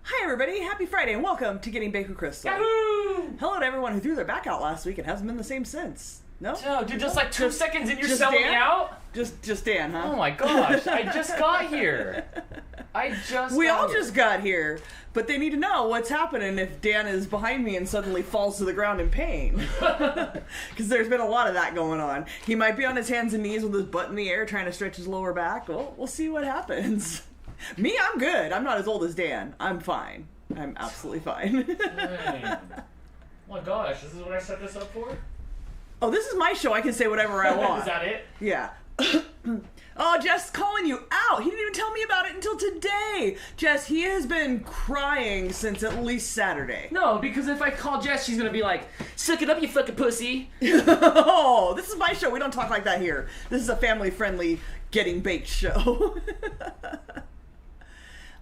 Hi everybody, happy Friday and welcome to Getting Baked with Crystal. Yahoo! Hello to everyone who threw their back out last week and hasn't been the same since. No? No, dude, just like 2 seconds and you're selling me out? Just Dan, huh? Oh my gosh, I just got here. We all just got here, but they need to know what's happening if Dan is behind me and suddenly falls to the ground in pain. Because there's been a lot of that going on. He might be on his hands and knees with his butt in the air trying to stretch his lower back. Well, we'll see what happens. Me, I'm good. I'm not as old as Dan. I'm fine. I'm absolutely fine. Oh my gosh, this is what I set this up for? Oh, this is my show. I can say whatever I want. Is that it? Yeah. Oh, Jess calling you out. He didn't even tell me about it until today. Jess, he has been crying since at least Saturday. No, because if I call Jess, she's gonna be like, suck it up, you fucking pussy. Oh, this is my show. We don't talk like that here. This is a family-friendly Getting Baked show.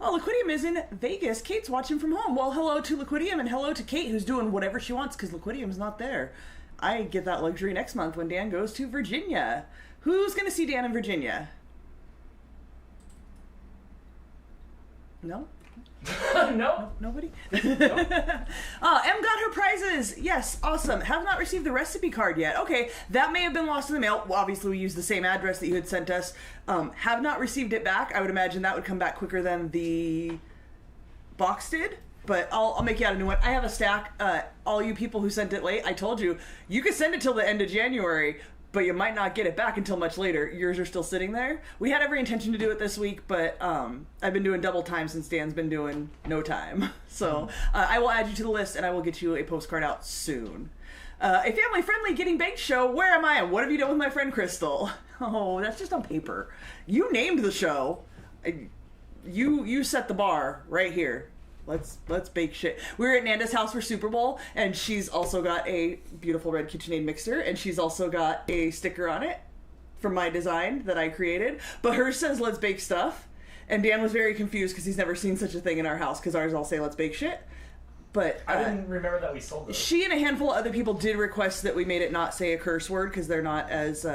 Oh, Liquidium is in Vegas. Kate's watching from home. Well, hello to Liquidium and hello to Kate, who's doing whatever she wants because Liquidium's not there. I get that luxury next month when Dan goes to Virginia. Who's going to see Dan in Virginia? No? No. Nobody? Nope. M got her prizes. Yes, awesome. Have not received the recipe card yet. Okay, that may have been lost in the mail. Well, obviously, we used the same address that you had sent us. Have not received it back. I would imagine that would come back quicker than the box did. But I'll make you out a new one. I have a stack. All you people who sent it late, I told you, you could send it till the end of January, but you might not get it back until much later. Yours are still sitting there. We had every intention to do it this week, but I've been doing double time since Dan's been doing no time. So I will add you to the list, and I will get you a postcard out soon. A family-friendly Getting Baked show. Where am I, and what have you done with my friend Crystal? Oh, that's just on paper. You named the show. You set the bar right here. Let's bake shit. We were at Nanda's house for Super Bowl, and she's also got a beautiful red KitchenAid mixer, and she's also got a sticker on it from my design that I created. But hers says "Let's bake stuff," and Dan was very confused because he's never seen such a thing in our house because ours all say "Let's bake shit." But I didn't remember that we sold those. She and a handful of other people did request that we made it not say a curse word because they're not as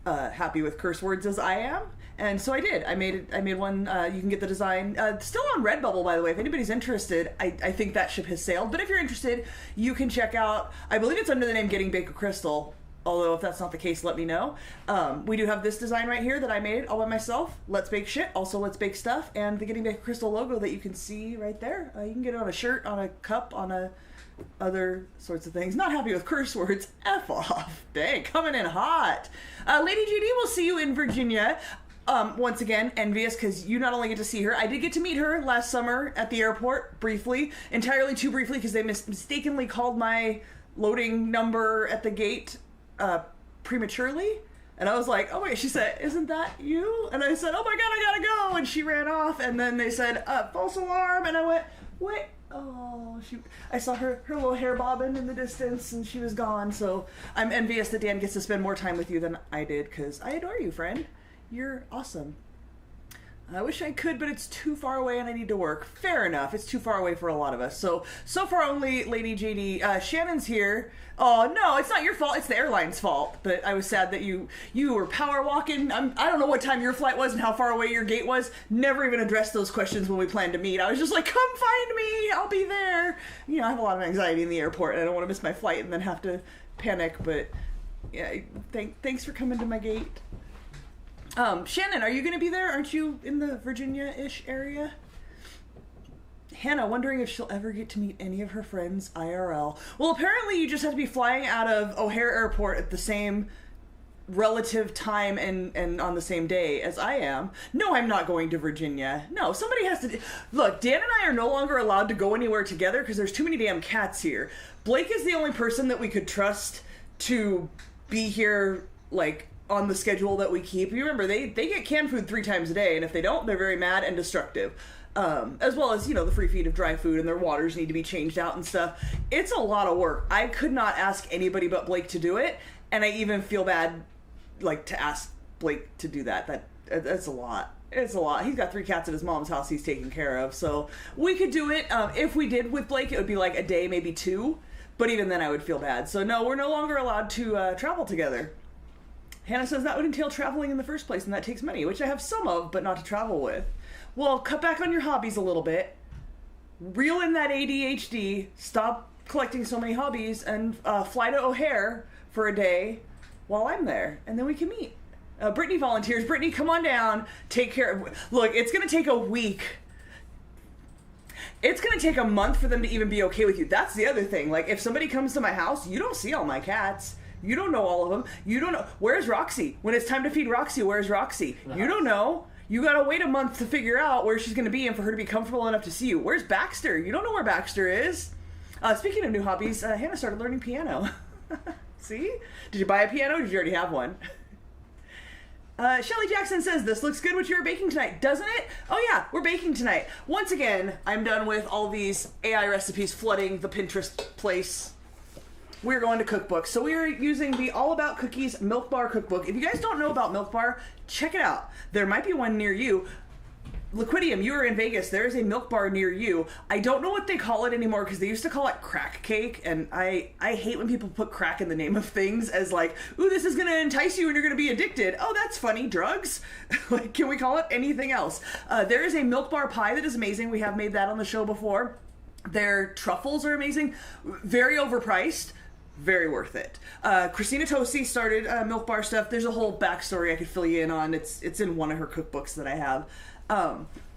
happy with curse words as I am. And so I did. I made one. You can get the design. Still on Redbubble, by the way. If anybody's interested, I think that ship has sailed. But if you're interested, you can check out, I believe it's under the name Getting Baked with Crystal. Although if that's not the case, let me know. We do have this design right here that I made all by myself. Let's bake shit. Also, let's bake stuff. And the Getting Baked with Crystal logo that you can see right there. You can get it on a shirt, on a cup, on other sorts of things. Not happy with curse words. F off. Dang, coming in hot. Lady GD will see you in Virginia. Once again, envious because you not only get to see her, I did get to meet her last summer at the airport briefly, entirely too briefly because they mistakenly called my loading number at the gate prematurely. And I was like, oh wait, she said, isn't that you? And I said, oh my god, I gotta go. And she ran off, and then they said, false alarm. And I went, what? Oh, I saw her little hair bobbing in the distance, and she was gone. So I'm envious that Dan gets to spend more time with you than I did because I adore you, friend. You're awesome. I wish I could, but it's too far away and I need to work. Fair enough. It's too far away for a lot of us. So far only Lady JD. Shannon's here. Oh, no, it's not your fault. It's the airline's fault. But I was sad that you were power walking. I don't know what time your flight was and how far away your gate was. Never even addressed those questions when we planned to meet. I was just like, come find me. I'll be there. You know, I have a lot of anxiety in the airport and I don't want to miss my flight and then have to panic. But yeah, thanks for coming to my gate. Shannon, are you going to be there? Aren't you in the Virginia-ish area? Hannah, wondering if she'll ever get to meet any of her friends IRL. Well, apparently you just have to be flying out of O'Hare Airport at the same relative time and on the same day as I am. No, I'm not going to Virginia. No, somebody has to... Look, Dan and I are no longer allowed to go anywhere together because there's too many damn cats here. Blake is the only person that we could trust to be here, like, on the schedule that we keep. You remember, they get canned food 3 times a day, and if they don't, they're very mad and destructive. As well as, you know, the free feed of dry food, and their waters need to be changed out and stuff. It's a lot of work. I could not ask anybody but Blake to do it, and I even feel bad, like, to ask Blake to do that. That's a lot. It's a lot. He's got 3 cats at his mom's house he's taking care of, so we could do it. If we did with Blake, it would be like a day, maybe 2, but even then I would feel bad. So no, we're no longer allowed to travel together. Hannah says that would entail traveling in the first place, and that takes money, which I have some of, but not to travel with. Well, cut back on your hobbies a little bit. reel in that ADHD, stop collecting so many hobbies, and fly to O'Hare for a day while I'm there, and then we can meet. Brittany volunteers. Brittany, come on down. Take care of... Look, it's going to take a week. It's going to take a month for them to even be okay with you. That's the other thing. Like, if somebody comes to my house, you don't see all my cats. You don't know all of them. You don't know... Where's Roxy? When it's time to feed Roxy, where's Roxy? Nice. You don't know. You got to wait a month to figure out where she's going to be and for her to be comfortable enough to see you. Where's Baxter? You don't know where Baxter is. Speaking of new hobbies, Hannah started learning piano. See? Did you buy a piano or did you already have one? Shelly Jackson says, this looks good what you were baking tonight, doesn't it? Oh yeah, we're baking tonight. Once again, I'm done with all these AI recipes flooding the Pinterest place. We're going to cookbooks. So we are using the All About Cookies Milk Bar Cookbook. If you guys don't know about Milk Bar, check it out. There might be one near you. Liquidium, you are in Vegas. There is a Milk Bar near you. I don't know what they call it anymore because they used to call it crack cake, and I hate when people put crack in the name of things as like, ooh, this is going to entice you and you're going to be addicted. Oh, that's funny. Drugs? Like, can we call it anything else? There is a Milk Bar pie that is amazing. We have made that on the show before. Their truffles are amazing. Very overpriced. Very worth it. Christina Tosi started Milk Bar stuff. There's a whole backstory I could fill you in on. It's in one of her cookbooks that I have.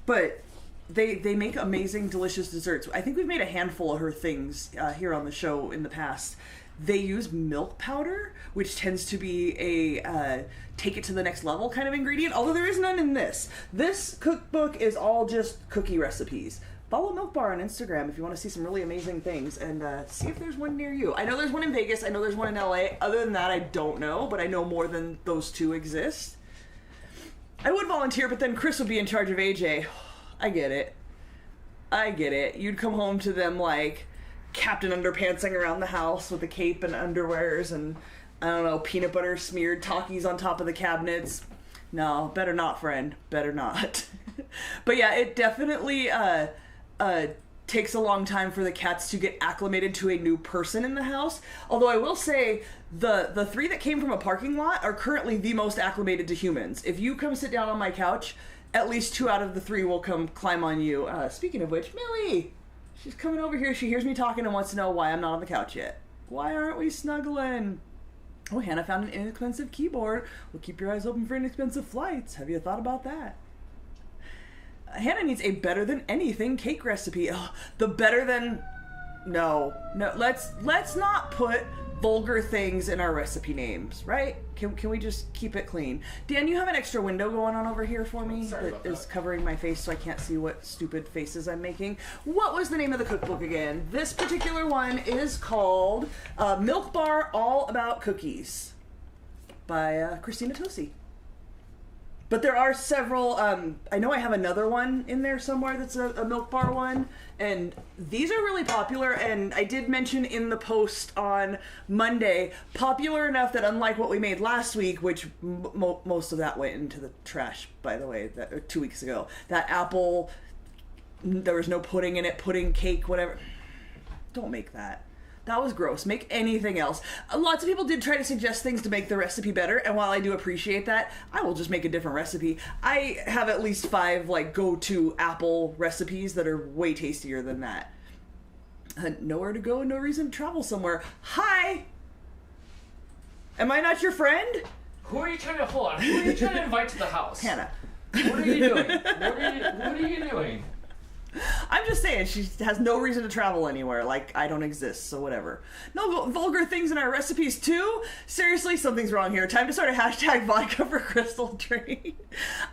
But they make amazing, delicious desserts. I think we've made a handful of her things here on the show in the past. They use milk powder, which tends to be a take it to the next level kind of ingredient, although there is none in this. This cookbook is all just cookie recipes. Follow Milk Bar on Instagram if you want to see some really amazing things, and see if there's one near you. I know there's one in Vegas. I know there's one in LA. Other than that, I don't know, but I know more than those two exist. I would volunteer, but then Chris would be in charge of AJ. I get it. I get it. You'd come home to them like Captain Underpantsing around the house with a cape and underwears and, I don't know, peanut butter smeared Takis on top of the cabinets. No, better not, friend. Better not. But yeah, it definitely takes a long time for the cats to get acclimated to a new person in the house. Although I will say the three that came from a parking lot are currently the most acclimated to humans. If you come sit down on my couch, at least 2 out of the 3 will come climb on you. Speaking of which, Millie, she's coming over here. She hears me talking and wants to know why I'm not on the couch yet. Why aren't we snuggling? Oh, Hannah found an inexpensive keyboard. Well, keep your eyes open for inexpensive flights. Have you thought about that? Hannah needs a better than anything cake recipe. Oh, the better than... No. Let's not put vulgar things in our recipe names, right? Can we just keep it clean? Dan, you have an extra window going on over here for me that is covering my face so I can't see what stupid faces I'm making. What was the name of the cookbook again? This particular one is called Milk Bar All About Cookies by Christina Tosi. But there are several, I know I have another one in there somewhere that's a Milk Bar one, and these are really popular, and I did mention in the post on Monday, popular enough that unlike what we made last week, which most of that went into the trash, by the way, or 2 weeks ago, that apple, there was no pudding in it, pudding cake, whatever. Don't make that. That was gross. Make anything else. Lots of people did try to suggest things to make the recipe better, and while I do appreciate that, I will just make a different recipe. I have at least 5 like go-to apple recipes that are way tastier than that. Nowhere to go and no reason to travel somewhere. Hi! Am I not your friend? Who are you trying to hold on? Who are you trying to invite to the house? Hannah. What are you doing? What are you doing? I'm just saying, she has no reason to travel anywhere, like I don't exist, so whatever. No vulgar things in our recipes too? Seriously, something's wrong here. Time to start a hashtag vodka for Crystal Train.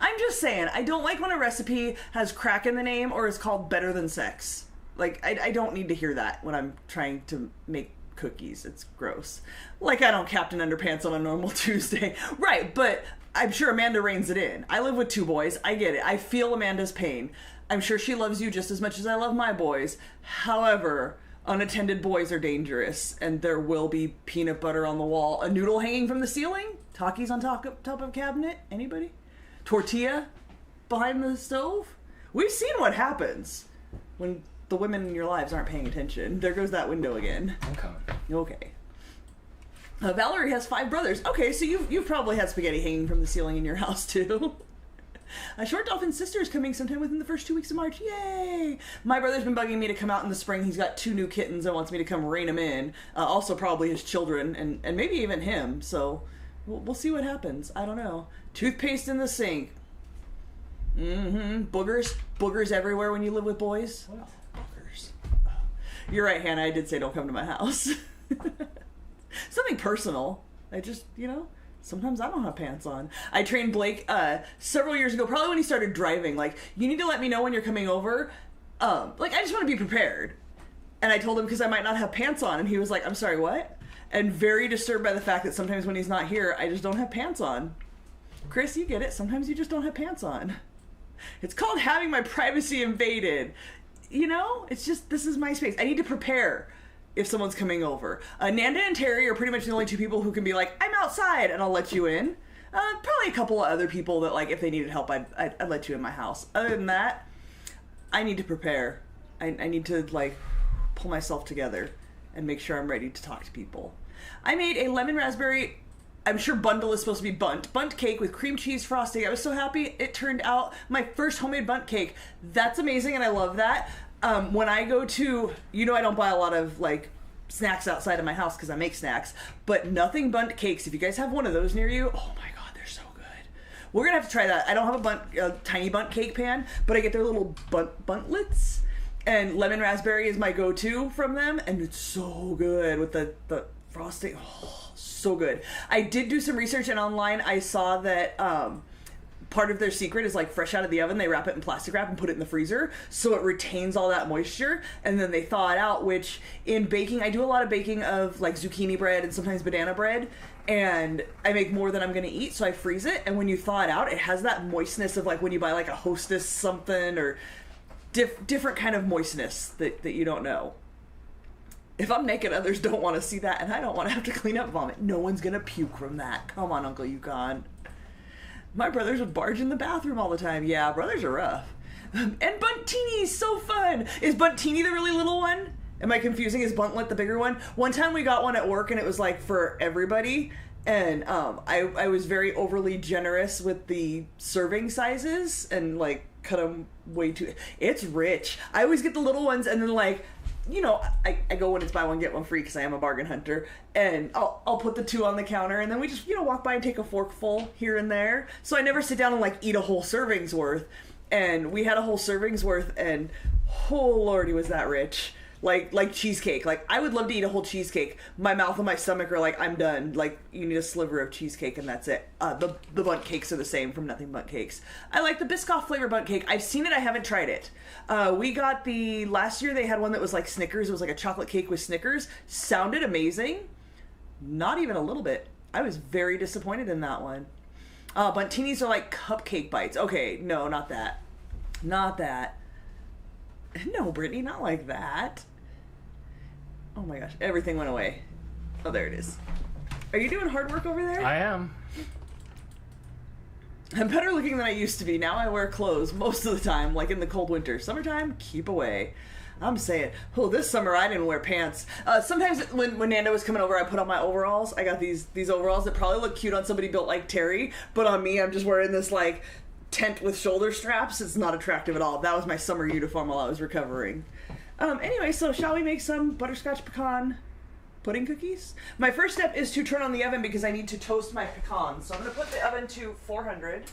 I'm just saying, I don't like when a recipe has crack in the name or is called better than sex. Like, I don't need to hear that when I'm trying to make cookies. It's gross. Like I don't Captain Underpants on a normal Tuesday. Right, but I'm sure Amanda reins it in. I live with 2 boys. I get it. I feel Amanda's pain. I'm sure she loves you just as much as I love my boys. However, unattended boys are dangerous, and there will be peanut butter on the wall, a noodle hanging from the ceiling, Takis on top of a cabinet. Anybody? Tortilla behind the stove. We've seen what happens when the women in your lives aren't paying attention. There goes that window again. Okay. Valerie has 5 brothers. Okay, so you've probably had spaghetti hanging from the ceiling in your house too. Short Dolphin's sister is coming sometime within the first 2 weeks of March. Yay! My brother's been bugging me to come out in the spring. He's got 2 new kittens and wants me to come rein them in. Also probably his children and maybe even him. So we'll see what happens. I don't know. Toothpaste in the sink. Boogers everywhere when you live with boys. Wow. Boogers. You're right, Hannah. I did say don't come to my house. Something personal. I just, sometimes I don't have pants on. I trained Blake several years ago, probably when he started driving. Like, you need to let me know when you're coming over. I just want to be prepared. And I told him because I might not have pants on. And he was like, I'm sorry, what? And very disturbed by the fact that sometimes when he's not here, I just don't have pants on. Chris, you get it. Sometimes you just don't have pants on. It's called having my privacy invaded. It's just, this is my space. I need to prepare if someone's coming over. Nanda and Terry are pretty much the only 2 people who can be like, I'm outside, and I'll let you in. Probably a couple of other people that, like, if they needed help, I'd let you in my house. Other than that, I need to prepare. I need to, like, pull myself together and make sure I'm ready to talk to people. I made a lemon raspberry, I'm sure bundle is supposed to be bunt cake with cream cheese frosting. I was so happy it turned out my first homemade bunt cake. That's amazing, and I love that. When I go to, I don't buy a lot of, like, snacks outside of my house because I make snacks, but Nothing Bunt Cakes, if you guys have one of those near you, oh my god, they're so good. We're gonna have to try that. I don't have a tiny bunt cake pan, but I get their little buntlets, and lemon raspberry is my go-to from them, and it's so good with the frosting. Oh, so good. I did do some research, and online I saw that part of their secret is, like, fresh out of the oven, they wrap it in plastic wrap and put it in the freezer so it retains all that moisture, and then they thaw it out, which in baking, I do a lot of baking of, like, zucchini bread and sometimes banana bread, and I make more than I'm going to eat, so I freeze it, and when you thaw it out, it has that moistness of, like, when you buy, like, a Hostess something, or different kind of moistness that you don't know. If I'm naked, others don't want to see that, and I don't want to have to clean up vomit. No one's going to puke from that. Come on, Uncle Yukon. My brothers would barge in the bathroom all the time. Yeah, brothers are rough. And Buntini's so fun. Is Buntini the really little one? Am I confusing? Is Buntlet the bigger one? One time we got one at work and it was like for everybody. And I was very overly generous with the serving sizes and like cut them way too... It's rich. I always get the little ones and then like... I go when it's buy one, get one free because I am a bargain hunter, and I'll put the 2 on the counter, and then we just, walk by and take a forkful here and there. So I never sit down and, like, eat a whole serving's worth. And we had a whole serving's worth, and oh lordy, was that rich. Like cheesecake. Like, I would love to eat a whole cheesecake. My mouth and my stomach are like, I'm done. Like, you need a sliver of cheesecake and that's it. The Bunt Cakes are the same from Nothing Bunt Cakes. I like the Biscoff flavor Bunt Cake. I've seen it, I haven't tried it. We got last year they had one that was like Snickers. It was like a chocolate cake with Snickers. Sounded amazing. Not even a little bit. I was very disappointed in that one. Buntinis are like cupcake bites. Okay, no, not that. Not that. No, Brittany, not like that. Oh my gosh, everything went away. Oh, there it is. Are you doing hard work over there? I am. I'm better looking than I used to be. Now I wear clothes most of the time, like in the cold winter. Summertime, keep away. I'm saying, this summer I didn't wear pants. Sometimes when Nanda was coming over, I put on my overalls. I got these overalls that probably look cute on somebody built like Terry, but on me, I'm just wearing this like tent with shoulder straps. It's not attractive at all. That was my summer uniform while I was recovering. Anyway, so shall we make some butterscotch pecan pudding cookies? My first step is to turn on the oven because I need to toast my pecans. So I'm going to put the oven to 400.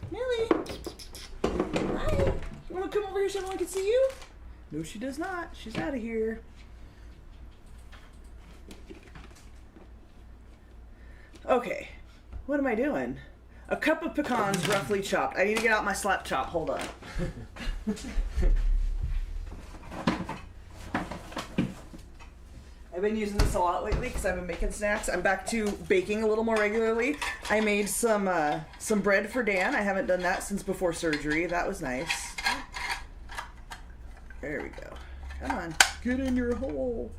Millie! Hi! You want to come over here so everyone can see you? No, she does not. She's out of here. Okay, what am I doing? A cup of pecans roughly chopped. I need to get out my slap chop. Hold on. I've been using this a lot lately because I've been making snacks. I'm back to baking a little more regularly. I made some bread for Dan. I haven't done that since before surgery. That was nice. There we go. Come on, get in your hole.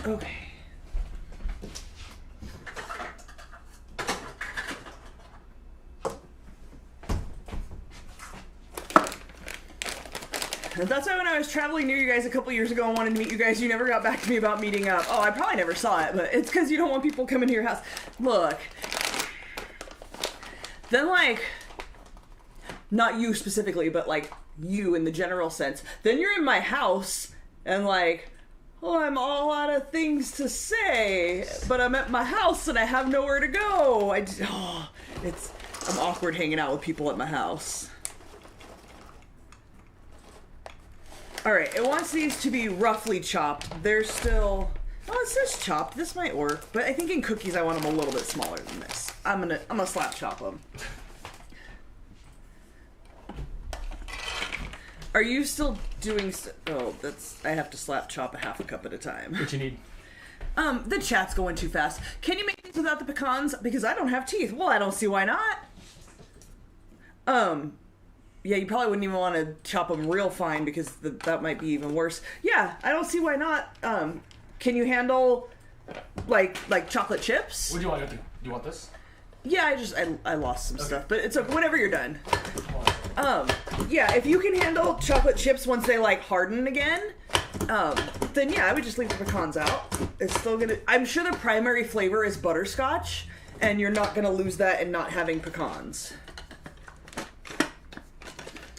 Okay. That's why when I was traveling near you guys a couple years ago and wanted to meet you guys, you never got back to me about meeting up. Oh, I probably never saw it, but it's because you don't want people coming to your house. Look. Then, like, not you specifically, but, like, you in the general sense. Then you're in my house and, like, oh, I'm all out of things to say, but I'm at my house and I have nowhere to go. I'm awkward hanging out with people at my house. Alright, it wants these to be roughly chopped. They're still... Oh, it says chopped. This might work, but I think in cookies I want them a little bit smaller than this. I'm gonna slap chop them. Are you still doing... Oh, I have to slap chop a half a cup at a time. What you need? The chat's going too fast. Can you make these without the pecans? Because I don't have teeth. Well, I don't see why not. Yeah, you probably wouldn't even want to chop them real fine because that might be even worse. Yeah, I don't see why not. Can you handle, like chocolate chips? What do you want? Do you want this? Yeah, I lost some stuff, but it's whenever you're done. Yeah, if you can handle chocolate chips once they, like, harden again, then yeah, I would just leave the pecans out. It's still gonna... I'm sure the primary flavor is butterscotch, and you're not gonna lose that in not having pecans.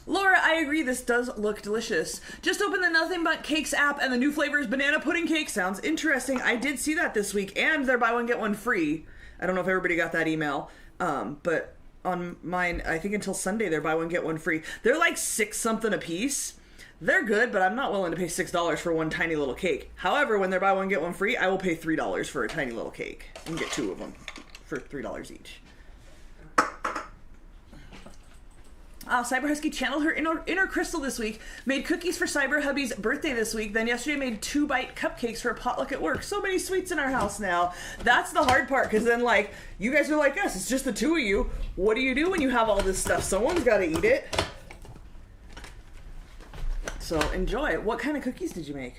Laura, I agree, this does look delicious. Just open the Nothing But Cakes app and the new flavor is banana pudding cake. Sounds interesting. I did see that this week, and they're buy one, get one free. I don't know if everybody got that email, but on mine, I think until Sunday, they're buy one, get one free. They're like $6 something a piece. They're good, but I'm not willing to pay $6 for one tiny little cake. However, when they're buy one, get one free, I will pay $3 for a tiny little cake and get 2 of them for $3 each. Cyber Husky channeled her inner crystal this week, made cookies for Cyber Hubby's birthday this week, then yesterday made 2-bite cupcakes for a potluck at work. So many sweets in our house now. That's the hard part, because then, like, you guys are like us. It's just the 2 of you. What do you do when you have all this stuff? Someone's got to eat it. So enjoy. What kind of cookies did you make?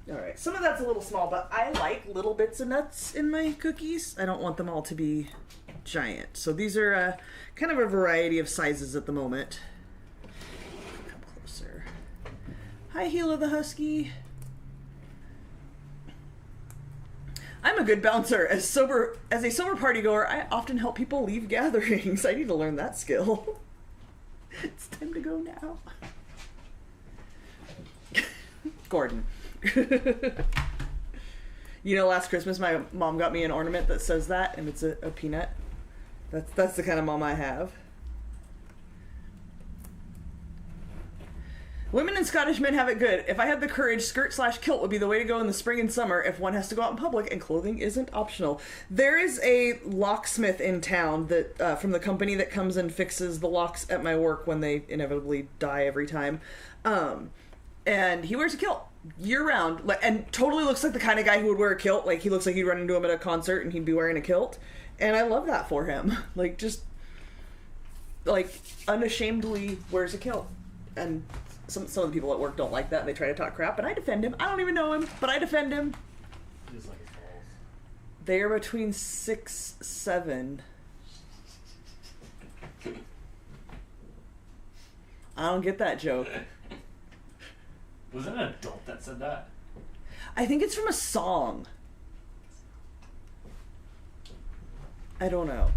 Alright, some of that's a little small, but I like little bits of nuts in my cookies. I don't want them all to be giant. So these are kind of a variety of sizes at the moment. Come closer. Hi, Gila the Husky. I'm a good bouncer. As a sober party goer, I often help people leave gatherings. I need to learn that skill. It's time to go now. Gordon. You know, last Christmas my mom got me an ornament that says that, and it's a peanut. That's the kind of mom I have. Women and Scottish men have it good. If I had the courage, skirt/kilt would be the way to go in the spring and summer if one has to go out in public and clothing isn't optional. There is a locksmith in town that from the company that comes and fixes the locks at my work when they inevitably die every time. And he wears a kilt year-round, and totally looks like the kind of guy who would wear a kilt. Like, he looks like you'd run into him at a concert and he'd be wearing a kilt. And I love that for him. Like, just, like, unashamedly wears a kilt. And some of the people at work don't like that, and they try to talk crap, and I defend him. I don't even know him, but I defend him. Just like his balls. They are between 6'7". I don't get that joke. Was it an adult that said that? I think it's from a song. I don't know.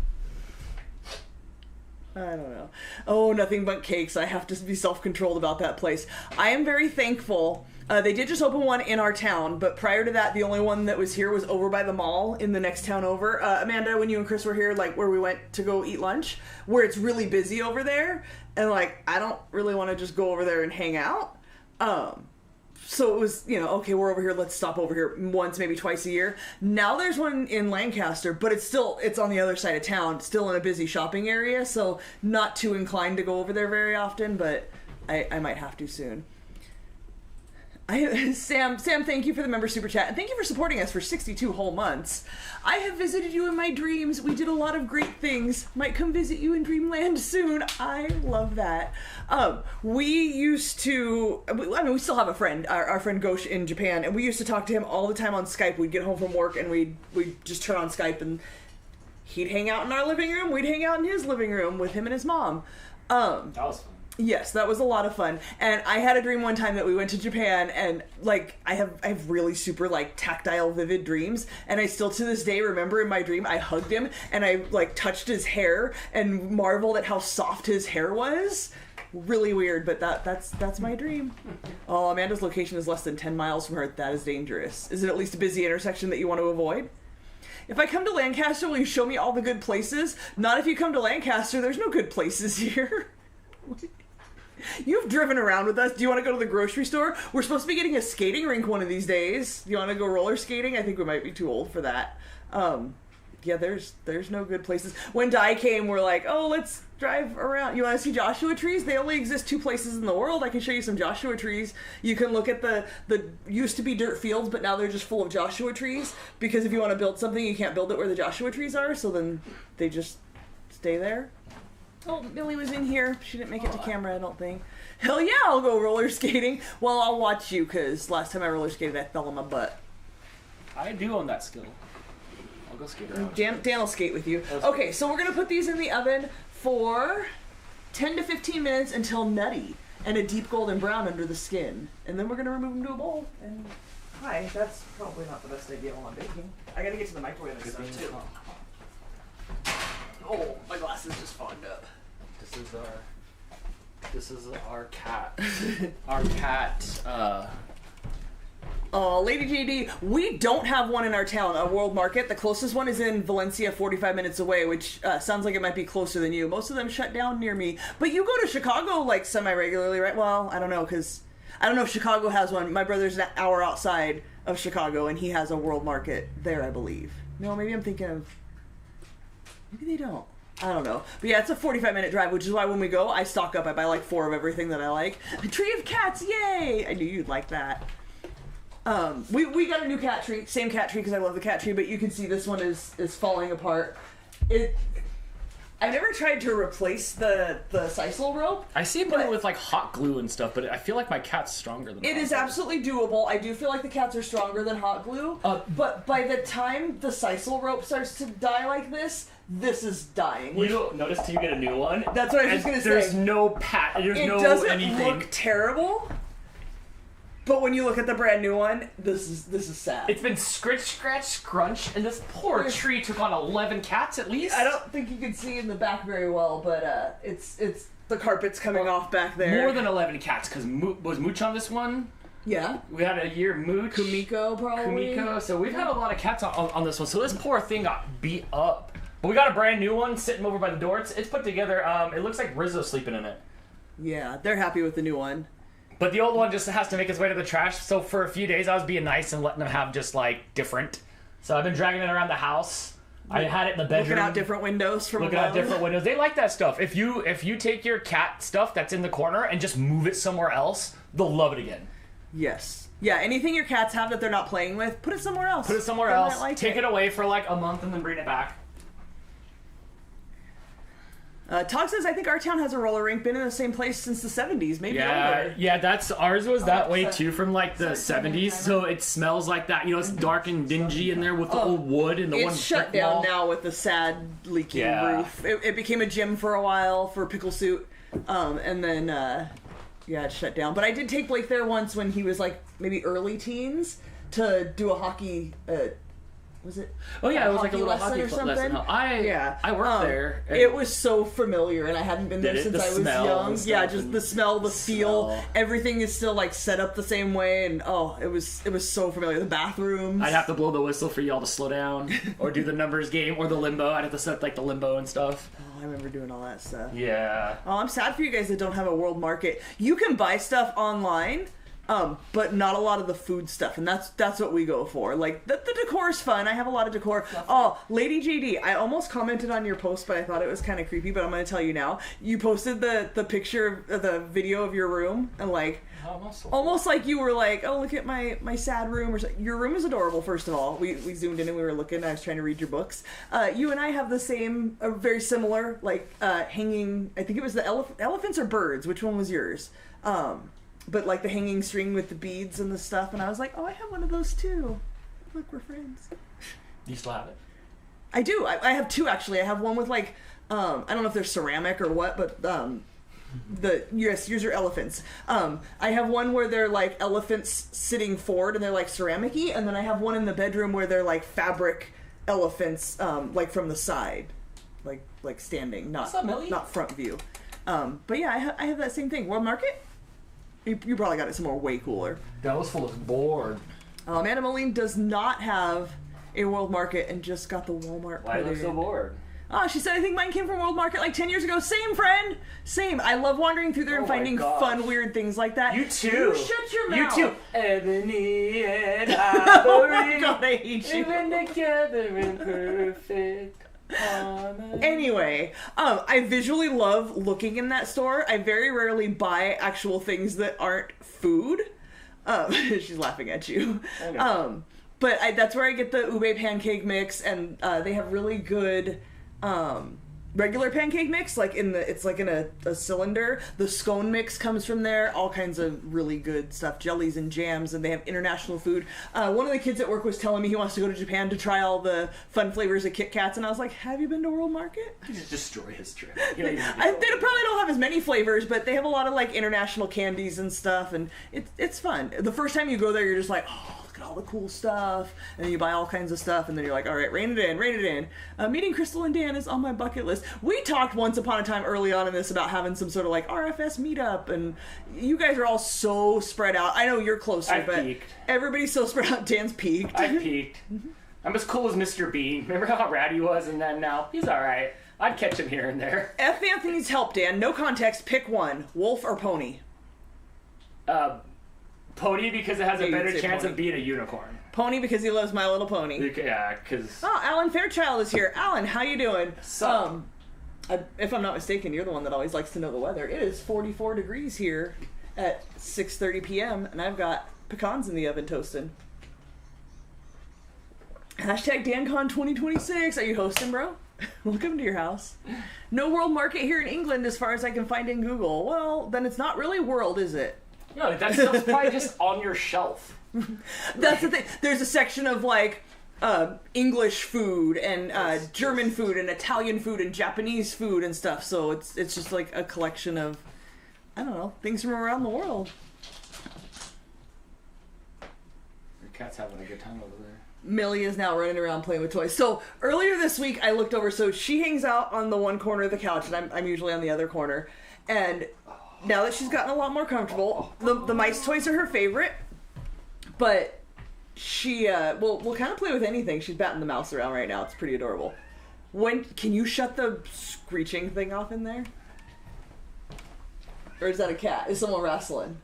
Oh, Nothing But Cakes. I have to be self-controlled about that place. I am very thankful. They did just open one in our town, but prior to that, the only one that was here was over by the mall in the next town over. Amanda, when you and Chris were here, like, where we went to go eat lunch, where it's really busy over there, and, like, I don't really want to just go over there and hang out. So it was, you know, okay, we're over here, let's stop over here once, maybe twice a year. Now there's one in Lancaster, but it's on the other side of town, still in a busy shopping area, so not too inclined to go over there very often, but I might have to soon. Sam, thank you for the member super chat, and thank you for supporting us for 62 whole months. I have visited you in my dreams. We did a lot of great things. Might come visit you in Dreamland soon. I love that. We used to, we still have a friend, our friend Gosh in Japan, and we used to talk to him all the time on Skype. We'd get home from work and we'd just turn on Skype, and he'd hang out in our living room. We'd hang out in his living room with him and his mom. That was fun. Yes, that was a lot of fun. And I had a dream one time that we went to Japan, and like I have really super like tactile vivid dreams, and I still to this day remember in my dream I hugged him and I like touched his hair and marveled at how soft his hair was. Really weird, but that's my dream. Oh, Amanda's location is less than 10 miles from her. That is dangerous. Is it at least a busy intersection that you want to avoid? If I come to Lancaster, will you show me all the good places? Not if you come to Lancaster. There's no good places here. You've driven around with us. Do you want to go to the grocery store? We're supposed to be getting a skating rink one of these days. Do you want to go roller skating? I think we might be too old for that. Yeah, there's no good places. When Di came, we're like, oh, let's drive around. You want to see Joshua trees? They only exist 2 places in the world. I can show you some Joshua trees. You can look at the used to be dirt fields, but now they're just full of Joshua trees. Because if you want to build something, you can't build it where the Joshua trees are. So then they just stay there. Oh, Millie was in here. She didn't make it to camera, I don't think. Hell yeah, I'll go roller skating. Well, I'll watch you, because last time I roller skated, I fell on my butt. I do own that skill. I'll go skate around. Dan will skate with you. Okay, so we're going to put these in the oven for 10 to 15 minutes until nutty and a deep golden brown under the skin. And then we're going to remove them to a bowl. And hi, that's probably not the best idea while I'm baking. I got to get to the microwave and stuff, too. Oh, my glasses just fogged up. This is our cat. Our cat, Oh, Lady JD, we don't have one in our town, a World Market. The closest one is in Valencia, 45 minutes away, which sounds like it might be closer than you. Most of them shut down near me. But you go to Chicago, like, semi-regularly, right? Well, I don't know, because I don't know if Chicago has one. My brother's an hour outside of Chicago, and he has a World Market there, I believe. No, maybe I'm thinking of... Maybe they don't. I don't know. But yeah, it's a 45-minute drive, which is why when we go, I stock up. I buy like 4 of everything that I like. A tree of cats, yay! I knew you'd like that. We got a new cat tree. Same cat tree because I love the cat tree, but you can see this one is falling apart. I never tried to replace the sisal rope. I see it with like hot glue and stuff, but I feel like my cat's stronger than it is absolutely doable. I do feel like the cats are stronger than hot glue, but by the time the sisal rope starts to die like this is dying. You don't notice till you get a new one. That's what I was just gonna say. There's no anything. It doesn't look terrible, but when you look at the brand new one, this is sad. It's been scratch, scrunch, and this poor tree took on 11 cats at least. I don't think you can see in the back very well, but it's the carpet's coming off back there. More than 11 cats, because was Mooch on this one? Yeah. We had a year Mooch. Kumiko, probably. Kumiko. So we've had a lot of cats on this one. So this poor thing got beat up. But we got a brand new one sitting over by the door. It's put together. It looks like Rizzo's sleeping in it. Yeah, they're happy with the new one. But the old one just has to make its way to the trash. So for a few days, I was being nice and letting them have just like different. So I've been dragging it around the house. I had it in the bedroom. Looking out different windows from above. Looking out different windows. They like that stuff. If you take your cat stuff that's in the corner and just move it somewhere else, they'll love it again. Yes. Yeah, anything your cats have that they're not playing with, put it somewhere else. Put it somewhere else. Take it away for like a month and then bring it back. Tog says, I think our town has a roller rink, been in the same place since the 70s, maybe older. Yeah, ours was that way too from like the 70s, so it smells like that. You know, it's dark and dingy in there with the old wood and the one It's shut down now with the sad leaking roof. It became a gym for a while for Pickle Suit, and then, it shut down. But I did take Blake there once when he was like maybe early teens to do a hockey, was it? Oh yeah, it was like a little hockey lesson. I worked there. It was so familiar, and I hadn't been there since I was young. Yeah, just the smell, the feel, everything is still like set up the same way, and it was so familiar. The bathrooms. I'd have to blow the whistle for y'all to slow down, or do the numbers game, or the limbo. I'd have to set like the limbo and stuff. I remember doing all that stuff. Yeah. Oh, I'm sad for you guys that don't have a World Market. You can buy stuff online. But not a lot of the food stuff, and that's what we go for. Like, the decor is fun. I have a lot of decor. Oh, Lady JD, I almost commented on your post, but I thought it was kind of creepy, but I'm going to tell you now. You posted the picture, the video of your room, and like, almost like you were like, oh, look at my sad room. Or something. Your room is adorable, first of all. We zoomed in and we were looking, I was trying to read your books. You and I have the same, very similar, like, hanging, I think it was the elephants or birds. Which one was yours? But like the hanging string with the beads and the stuff, and I was like, oh, I have one of those too. Look, we're friends. You still have it? I do. I have 2 actually. I have one with like, I don't know if they're ceramic or what, but Yes, yours are elephants. I have one where they're like elephants sitting forward and they're like ceramic-y, and then I have one in the bedroom where they're like fabric elephants, like from the side, like standing, not front view. But yeah, I have that same thing. World Market? You probably got it somewhere way cooler. That was full of bored. Anna Moline does not have a World Market and just got the Walmart. Why are you so bored? Oh, she said, I think mine came from World Market like 10 years ago. Same, friend. Same. I love wandering through there and finding fun, weird things like that. You too. You shut your mouth. You too. Ebony and Ivory. Oh my God, I hate you. Living together in perfect harmony. Anyway, I visually love looking in that store. I very rarely buy actual things that aren't food. She's laughing at you. But that's where I get the ube pancake mix, and they have really good regular pancake mix, like it's like in a cylinder. The scone mix comes from there. All kinds of really good stuff, jellies and jams, and they have international food. One of the kids at work was telling me he wants to go to Japan to try all the fun flavors of Kit Kats, and I was like, have you been to World Market? You just destroy his trip. They probably don't have as many flavors, but they have a lot of like international candies and stuff, and it's fun. The first time you go there, you're just like, oh, all the cool stuff, and then you buy all kinds of stuff, and then you're like, all right, rein it in. Meeting Crystal and Dan is on my bucket list. We talked once upon a time early on in this about having some sort of like RFS meetup, and you guys are all so spread out. I know you're closer, but peaked. Everybody's so spread out. Dan's peaked. I peaked. I'm as cool as Mr. Bean. Remember how rad he was, and then now he's all right. I'd catch him here and there. F. Anthony's help, Dan. No context. Pick one: wolf or pony. Pony, because it has a better chance pony. of being a unicorn. Pony because he loves My Little Pony. Yeah, because... Oh, Alan Fairchild is here. Alan, how you doing? If I'm not mistaken, you're the one that always likes to know the weather. It is 44 degrees here at 6:30 p.m. and I've got pecans in the oven toasting. Hashtag DanCon 2026. Are you hosting, bro? We'll come to your house. No World Market here in England as far as I can find in Google. Well, then it's not really world, is it? No, that stuff's probably just on your shelf. That's the thing. There's a section of like English food and German food and Italian food and Japanese food and stuff. So it's just like a collection of, I don't know, things from around the world. Your cat's having a good time over there. Millie is now running around playing with toys. So earlier this week I looked over. So she hangs out on the one corner of the couch and I'm usually on the other corner. And now that she's gotten a lot more comfortable, the mice toys are her favorite, but she will kind of play with anything. She's batting the mouse around right now. It's pretty adorable. Can you shut the screeching thing off in there? Or is that a cat? Is someone wrestling?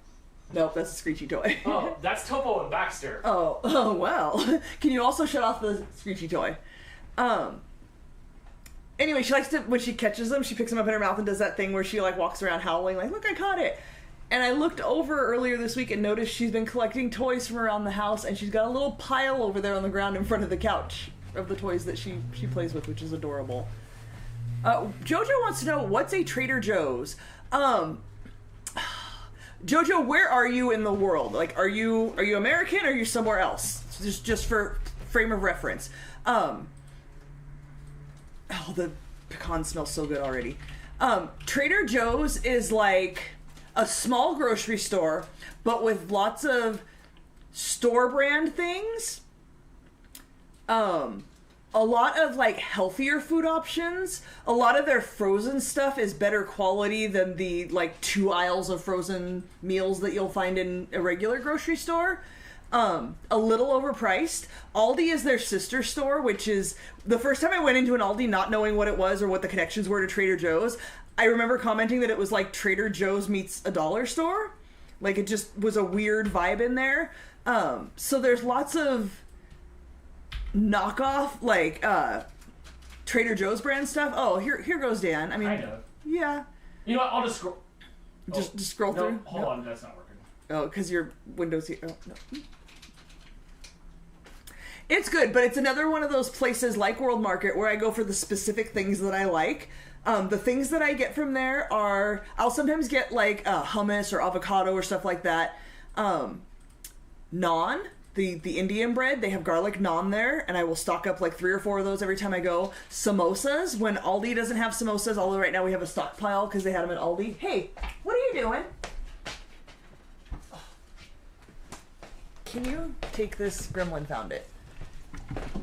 Nope, that's a screechy toy. Oh, that's Topo and Baxter. Oh well. Can you also shut off the screechy toy? Anyway, she likes to, when she catches them, she picks them up in her mouth and does that thing where she like walks around howling like, look, I caught it. And I looked over earlier this week and noticed she's been collecting toys from around the house, and she's got a little pile over there on the ground in front of the couch of the toys that she plays with, which is adorable. Jojo wants to know, what's a Trader Joe's? Jojo, where are you in the world? Like, are you American or are you somewhere else? Just for frame of reference. Oh, the pecan smells so good already. Trader Joe's is like a small grocery store, but with lots of store brand things. A lot of like healthier food options. A lot of their frozen stuff is better quality than the like 2 aisles of frozen meals that you'll find in a regular grocery store. A little overpriced. Aldi is their sister store, which is the first time I went into an Aldi not knowing what it was or what the connections were to Trader Joe's. I remember commenting that it was like Trader Joe's meets a dollar store. Like it just was a weird vibe in there. So there's lots of knockoff like Trader Joe's brand stuff. Oh, here goes Dan. I mean, I know. Yeah. You know what? I'll just scroll. Just scroll through. Hold on, that's not working. Oh, because your Windows here. Oh, no. It's good, but it's another one of those places like World Market where I go for the specific things that I like. The things that I get from there are, I'll sometimes get like hummus or avocado or stuff like that. Naan. the Indian bread. They have garlic naan there, and I will stock up like 3 or 4 of those every time I go. Samosas, when Aldi doesn't have samosas, although right now we have a stockpile because they had them at Aldi. Hey, what are you doing? Can you take this? Gremlin found it.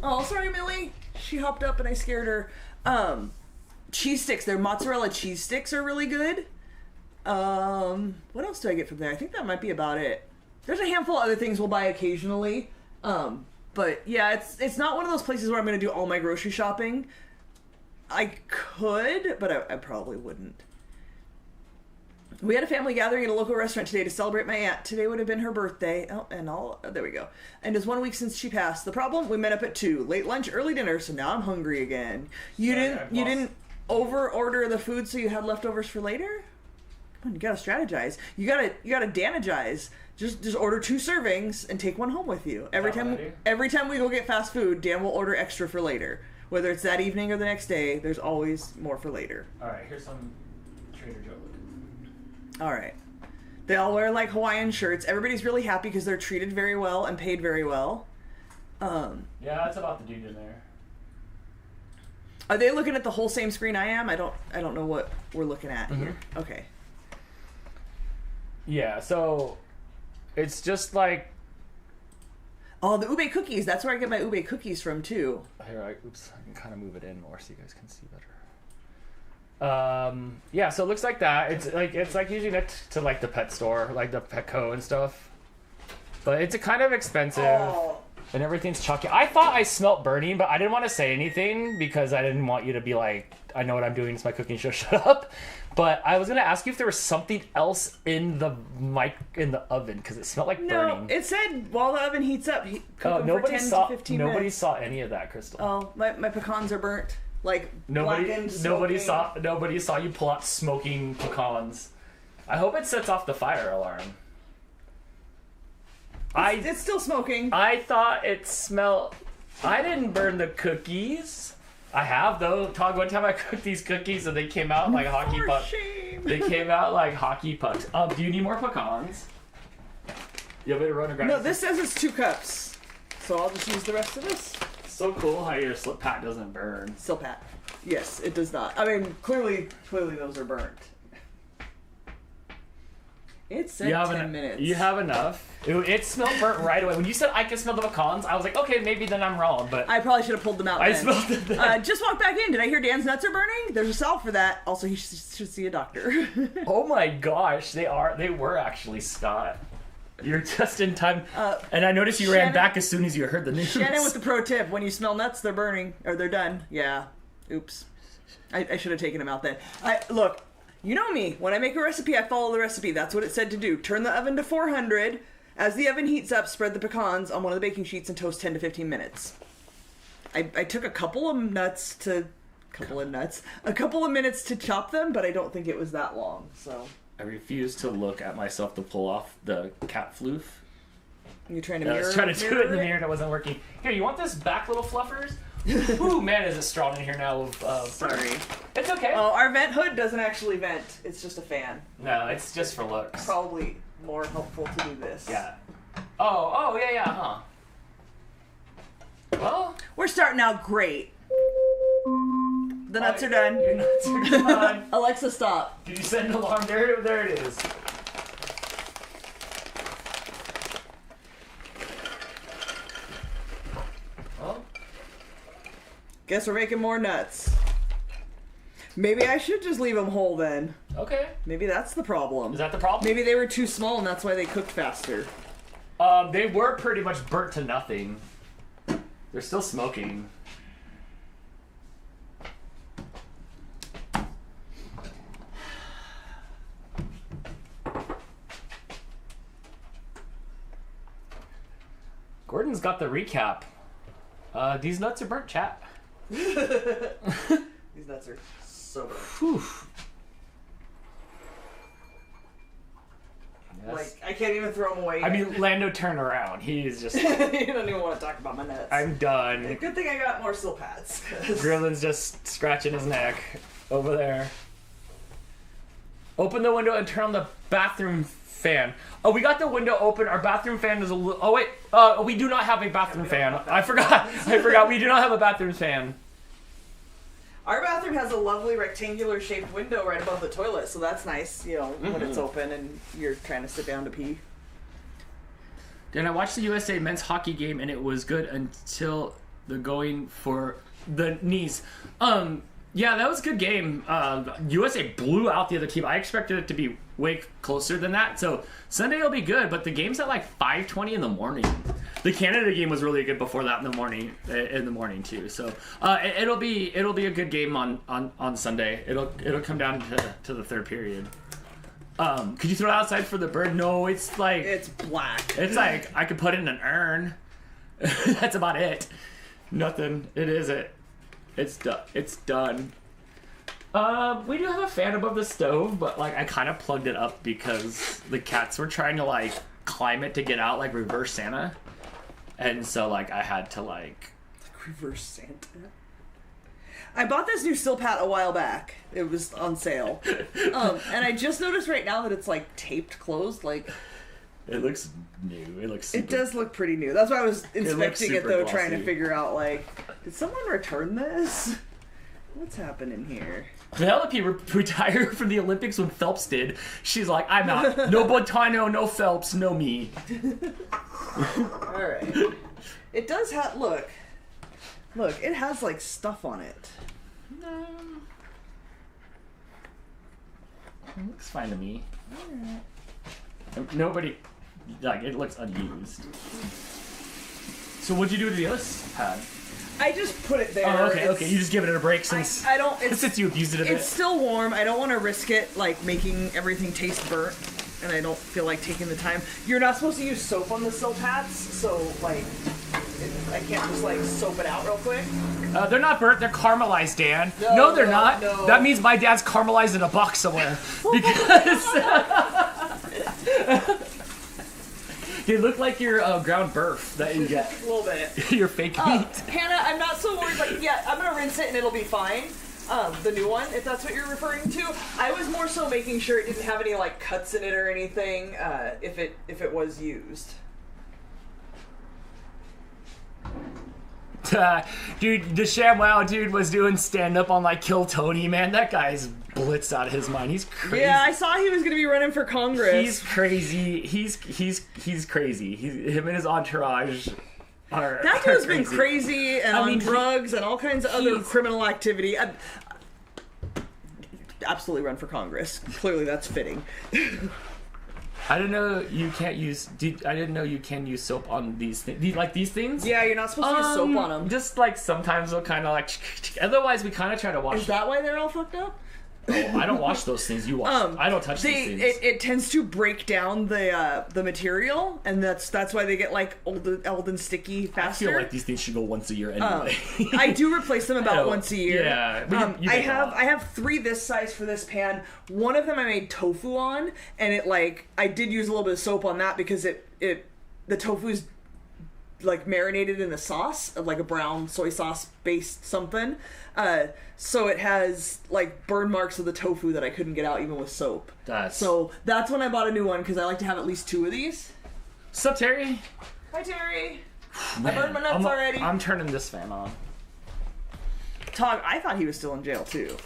Oh, sorry, Millie. She hopped up and I scared her. Cheese sticks. Their mozzarella cheese sticks are really good. What else do I get from there? I think that might be about it. There's a handful of other things we'll buy occasionally. But yeah, it's not one of those places where I'm going to do all my grocery shopping. I could, but I probably wouldn't. We had a family gathering at a local restaurant today to celebrate my aunt. Today would have been her birthday. There we go. And it's 1 week since she passed. The problem, we met up at 2. Late lunch, early dinner, so now I'm hungry again. You didn't over order the food so you had leftovers for later? Come on, you gotta strategize. You gotta danagize. Just order 2 servings and take one home with you. Every time we go get fast food, Dan will order extra for later. Whether it's that evening or the next day, there's always more for later. Alright, here's some Trader Joe. Alright. They all wear like Hawaiian shirts. Everybody's really happy because they're treated very well and paid very well. Yeah, that's about the dude in there. Are they looking at the whole same screen I am? I don't know what we're looking at here. Okay. Yeah, so it's just like... Oh, the ube cookies. That's where I get my ube cookies from, too. Here, I can kind of move it in more so you guys can see better. Yeah, so it looks like that. It's like usually next to like the pet store, like the Petco and stuff. But it's kind of expensive. Oh. And everything's chalky. I thought I smelt burning, but I didn't want to say anything because I didn't want you to be like, I know what I'm doing, it's my cooking show, shut up. But I was going to ask you if there was something else in the oven because it smelled like burning. No, it said while the oven heats up, cook them for 10 to 15 minutes. Nobody saw any of that, Crystal. Oh, my pecans are burnt. Like nobody saw you pull out smoking pecans. I hope it sets off the fire alarm. It's still smoking. I thought it smelled... I didn't burn the cookies. I have, though. Todd, one time I cooked these cookies and they came out like hockey pucks. They came out like hockey pucks. Do you need more pecans? You want me to run and grab No, this says it's 2 cups. So I'll just use the rest of this. So cool how your slip pat doesn't burn. Still pat. Yes, it does not. I mean, clearly those are burnt. It said 10 minutes. You have enough. It smelled burnt right away. When you said I could smell the pecans, I was like, okay, maybe then I'm wrong. But I probably should have pulled them out. I smelled it then. Just walk back in. Did I hear Dan's nuts are burning? There's a salve for that. Also, he should see a doctor. Oh my gosh, they were actually, Scott. You're just in time. And I noticed you ran back as soon as you heard the news. Shannon with the pro tip. When you smell nuts, they're burning. Or they're done. Yeah. Oops. I should have taken them out then. Look, you know me. When I make a recipe, I follow the recipe. That's what it said to do. Turn the oven to 400. As the oven heats up, spread the pecans on one of the baking sheets and toast 10 to 15 minutes. I took a couple of minutes to chop them, but I don't think it was that long, so... I refuse to look at myself to pull off the cat floof. You're trying to mirror I was trying to do it in the mirror and it wasn't working. Here, you want this back, little fluffers? Ooh, man, is it strong in here now. Sorry. It's okay. Oh, our vent hood doesn't actually vent. It's just a fan. No, it's just for looks. Probably more helpful to do this. Yeah. Oh, yeah, huh. Well... We're starting out great. The nuts are done. Your nuts are done. Alexa, stop. Did you set an alarm? There it is. Well, guess we're making more nuts. Maybe I should just leave them whole then. Okay. Maybe that's the problem. Is that the problem? Maybe they were too small and that's why they cooked faster. They were pretty much burnt to nothing. They're still smoking. Gordon's got the recap. These nuts are burnt, chat. These nuts are so burnt. Whew. Yes. Like, I can't even throw them away. I mean, Lando turned around. He's just... He don't even want to talk about my nuts. I'm done. Good thing I got more still pads. Grillin's just scratching his neck over there. Open the window and turn on the bathroom fan. Oh, we got the window open. Our bathroom fan is a little... Oh, wait. We do not have a bathroom fan. I forgot. We do not have a bathroom fan. Our bathroom has a lovely rectangular shaped window right above the toilet, so that's nice, you know, when it's open and you're trying to sit down to pee. Then I watched the USA men's hockey game and it was good until the going for the knees. Yeah, that was a good game. USA blew out the other team. I expected it to be way closer than that. So Sunday will be good, but the game's at like 5:20 in the morning. The Canada game was really good before that in the morning too. So it'll be a good game on Sunday. It'll come down to the third period. Could you throw it outside for the bird? No, it's like it's black. It's like I could put it in an urn. That's about it. Nothing. It isn't. It's done. It's done. We do have a fan above the stove, but like I kind of plugged it up because the cats were trying to like climb it to get out, like reverse Santa, and so like I had to like reverse Santa. I bought this new Silpat a while back. It was on sale, and I just noticed right now that it's like taped closed. Like it looks new. It looks. Super, it does look pretty new. That's why I was inspecting it though, glossy. trying to figure out like, did someone return this? What's happening here? Penelope retired from the Olympics when Phelps did. She's like, I'm out. No Bontano, no Phelps, no me. All right. It does have look. It has like stuff on it. It looks fine to me. Nobody, like, it looks unused. So what'd you do to the other pad? I just put it there. Oh, okay. You just give it a break since I don't. Since you abused it a bit. It's still warm. I don't want to risk it, like making everything taste burnt, and I don't feel like taking the time. You're not supposed to use soap on the Silpats, so like, I can't just like soap it out real quick. They're not burnt. They're caramelized, Dan. No, they're not. No. That means my dad's caramelized in a box somewhere because. They look like your ground beef that you get. A little bit. Your fake meat. Hannah, I'm not so worried. Like, yeah, I'm gonna rinse it and it'll be fine. The new one, if that's what you're referring to. I was more so making sure it didn't have any like cuts in it or anything. If it was used. Dude, the ShamWow dude was doing stand up on like Kill Tony, man. That guy's blitzed out of his mind. He's crazy. Yeah, I saw he was gonna be running for Congress. He's crazy. He's crazy. Him and his entourage are. That dude's been crazy and on drugs and all kinds of other criminal activity. Absolutely run for Congress. Clearly, that's fitting. I didn't know you can't use. I didn't know you can use soap on these things. Like these things? Yeah, you're not supposed to use soap on them. Just like sometimes they'll kind of like. Otherwise, we kind of try to wash. Is that why they're all fucked up? Oh, I don't wash those things. You wash. I don't touch these things. It tends to break down the material, and that's why they get like old and sticky faster. I feel like these things should go once a year anyway. I do replace them about once a year. Yeah, I have 3 this size for this pan. One of them I made tofu on, and it like I did use a little bit of soap on that because the tofu's like marinated in a sauce of like a brown soy sauce based something. So it has like burn marks of the tofu that I couldn't get out even with soap. So that's when I bought a new one because I like to have at least 2 of these. Sup, Terry? Hi, Terry. Man, I burned my nuts already. I'm turning this fan on. Todd, I thought he was still in jail too.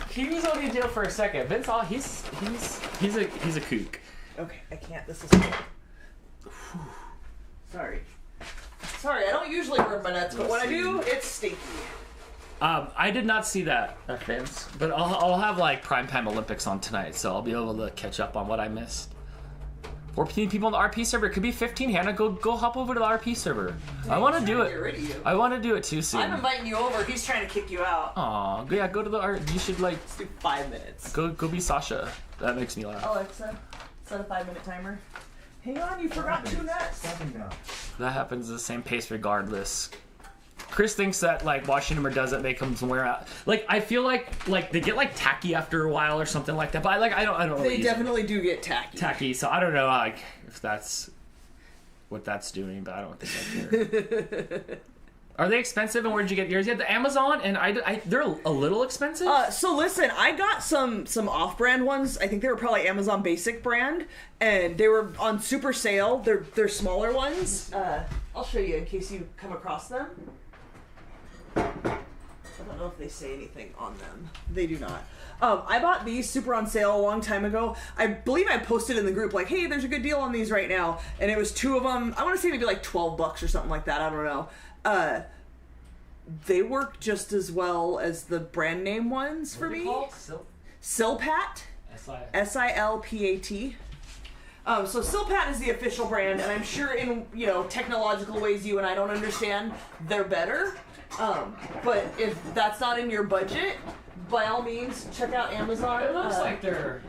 He was only in jail for a second. Vince, he's a kook. Okay, I can't. This is. Sorry, I don't usually burn my nuts, but when I do, it's stinky. I did not see that, Vince, but I'll have like primetime Olympics on tonight, so I'll be able to catch up on what I missed. 14 people on the RP server. It could be 15. Hannah, go hop over to the RP server. I want to do it. I want to do it too soon. I'm inviting you over. He's trying to kick you out. Aw, yeah, go to the art. You should like. Let's do 5 minutes. Go be Sasha. That makes me laugh. Alexa, set a 5-minute timer. Hang on, you forgot 2 nuts. That happens at the same pace regardless. Chris thinks that like washing them or doesn't make them wear out. Like I feel like they get like tacky after a while or something like that. But I don't. They definitely do get tacky. Tacky. So I don't know like if that's what that's doing, but I don't think I care. Are they expensive, and where did you get yours? You had the Amazon, and they're a little expensive. So listen, I got some off-brand ones. I think they were probably Amazon Basic brand, and they were on super sale. They're smaller ones. I'll show you in case you come across them. I don't know if they say anything on them. They do not. I bought these super on sale a long time ago. I believe I posted in the group like, hey, there's a good deal on these right now. And it was 2 of them. I want to say maybe like $12 or something like that. I don't know. They work just as well as the brand name ones for me. Silpat. Silpat. So Silpat is the official brand, and I'm sure in technological ways you and I don't understand, they're better. But if that's not in your budget, by all means, check out Amazon. It looks like they're...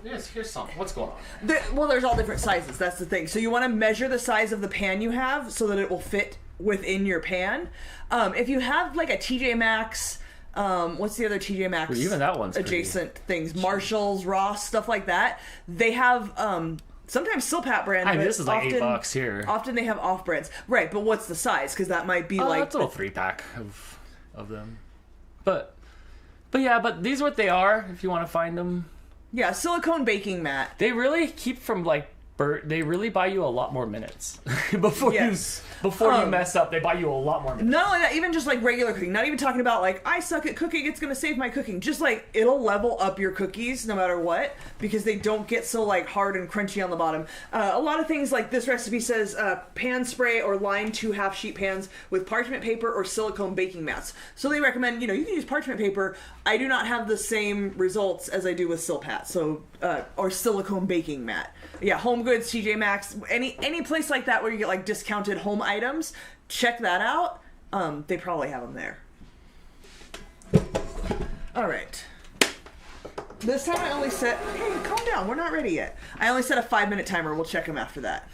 Here's something. What's going on? Well, there's all different sizes. That's the thing. So you want to measure the size of the pan you have so that it will fit within your pan. If you have like a TJ Maxx, what's the other TJ Maxx? Well, even that one's adjacent things. Marshalls, Ross, stuff like that. They have sometimes Silpat brand. I mean, this is like $8 here. Often they have off brands, right? But what's the size? Because that might be like it's a little 3-pack of them. But these are what they are. If you want to find them. Yeah, silicone baking mat. They really keep from like they really buy you a lot more minutes before you mess up. They buy you a lot more minutes. Not only that, even just like regular cooking. Not even talking about like I suck at cooking. It's gonna save my cooking. Just like it'll level up your cookies no matter what because they don't get so like hard and crunchy on the bottom. A lot of things like this recipe says pan spray or line 2 half sheet pans with parchment paper or silicone baking mats. So they recommend you can use parchment paper. I do not have the same results as I do with Silpat. So or silicone baking mat. Yeah, Home Goods, TJ Maxx, any place like that where you get like discounted home items, check that out. They probably have them there. All right. This time I only set... Hey, calm down. We're not ready yet. I only set a 5-minute timer. We'll check them after that.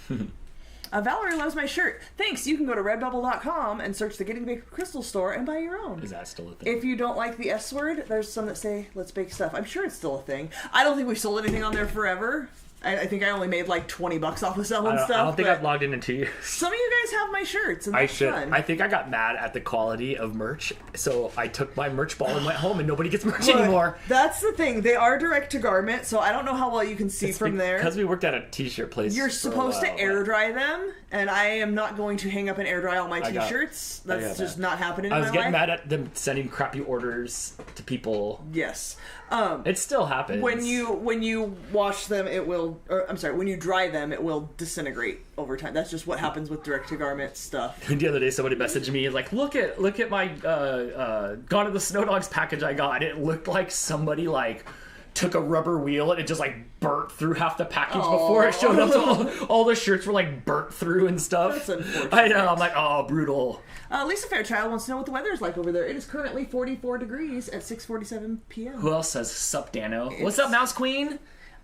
Valerie loves my shirt. Thanks. You can go to redbubble.com and search the Getting Baked Crystal store and buy your own. Is that still a thing? If you don't like the S word, there's some that say, let's bake stuff. I'm sure it's still a thing. I don't think we've sold anything on there forever. I think I only made like $20 off of selling stuff. I don't think I've logged in 2 years. Some of you guys have my shirts, and that's fun. I think I got mad at the quality of merch, so I took my merch ball and went home, and nobody gets merch anymore. That's the thing. They are direct to garment, so I don't know how well you can see from there. Because we worked at a t-shirt place. You're supposed to air dry them, and I am not going to hang up and air dry all my t-shirts. That's just not happening in my life. I was getting mad at them sending crappy orders to people. Yes. It still happens. When you wash them, it will... when you dry them, it will disintegrate over time. That's just what happens with direct-to-garment stuff. The other day, somebody messaged me like, "Look at my Gone to the Snow Dogs package I got. It looked like somebody like took a rubber wheel and it just like burnt through half the package before it showed up. So all the shirts were like burnt through and stuff. That's unfortunate. I know. I'm like, oh, brutal." Lisa Fairchild wants to know what the weather is like over there. It is currently 44 degrees at 6:47 p.m. Who else says sup, Dano? What's up, Mouse Queen?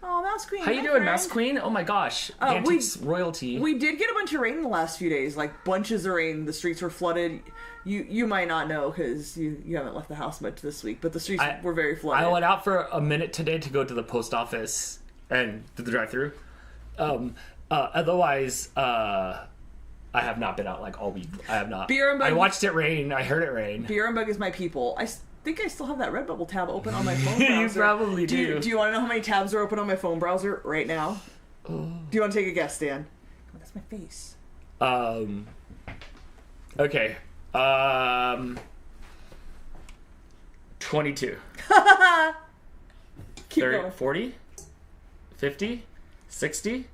Oh, Mouse Queen. How you doing, Mouse Queen? Oh my gosh. Antiques royalty. We did get a bunch of rain in the last few days. Like bunches of rain. The streets were flooded. You might not know because you haven't left the house much this week, but the streets were very flooded. I went out for a minute today to go to the post office and to the drive-thru. Otherwise, I have not been out like all week. I have not. I watched it rain. I heard it rain. Beer and Bug is my people. I think I still have that Redbubble tab open on my phone browser. You probably do. Do you want to know how many tabs are open on my phone browser right now? Do you want to take a guess, Dan? Oh, that's my face. Okay. 22. Keep 30, going. 40? 50? 60?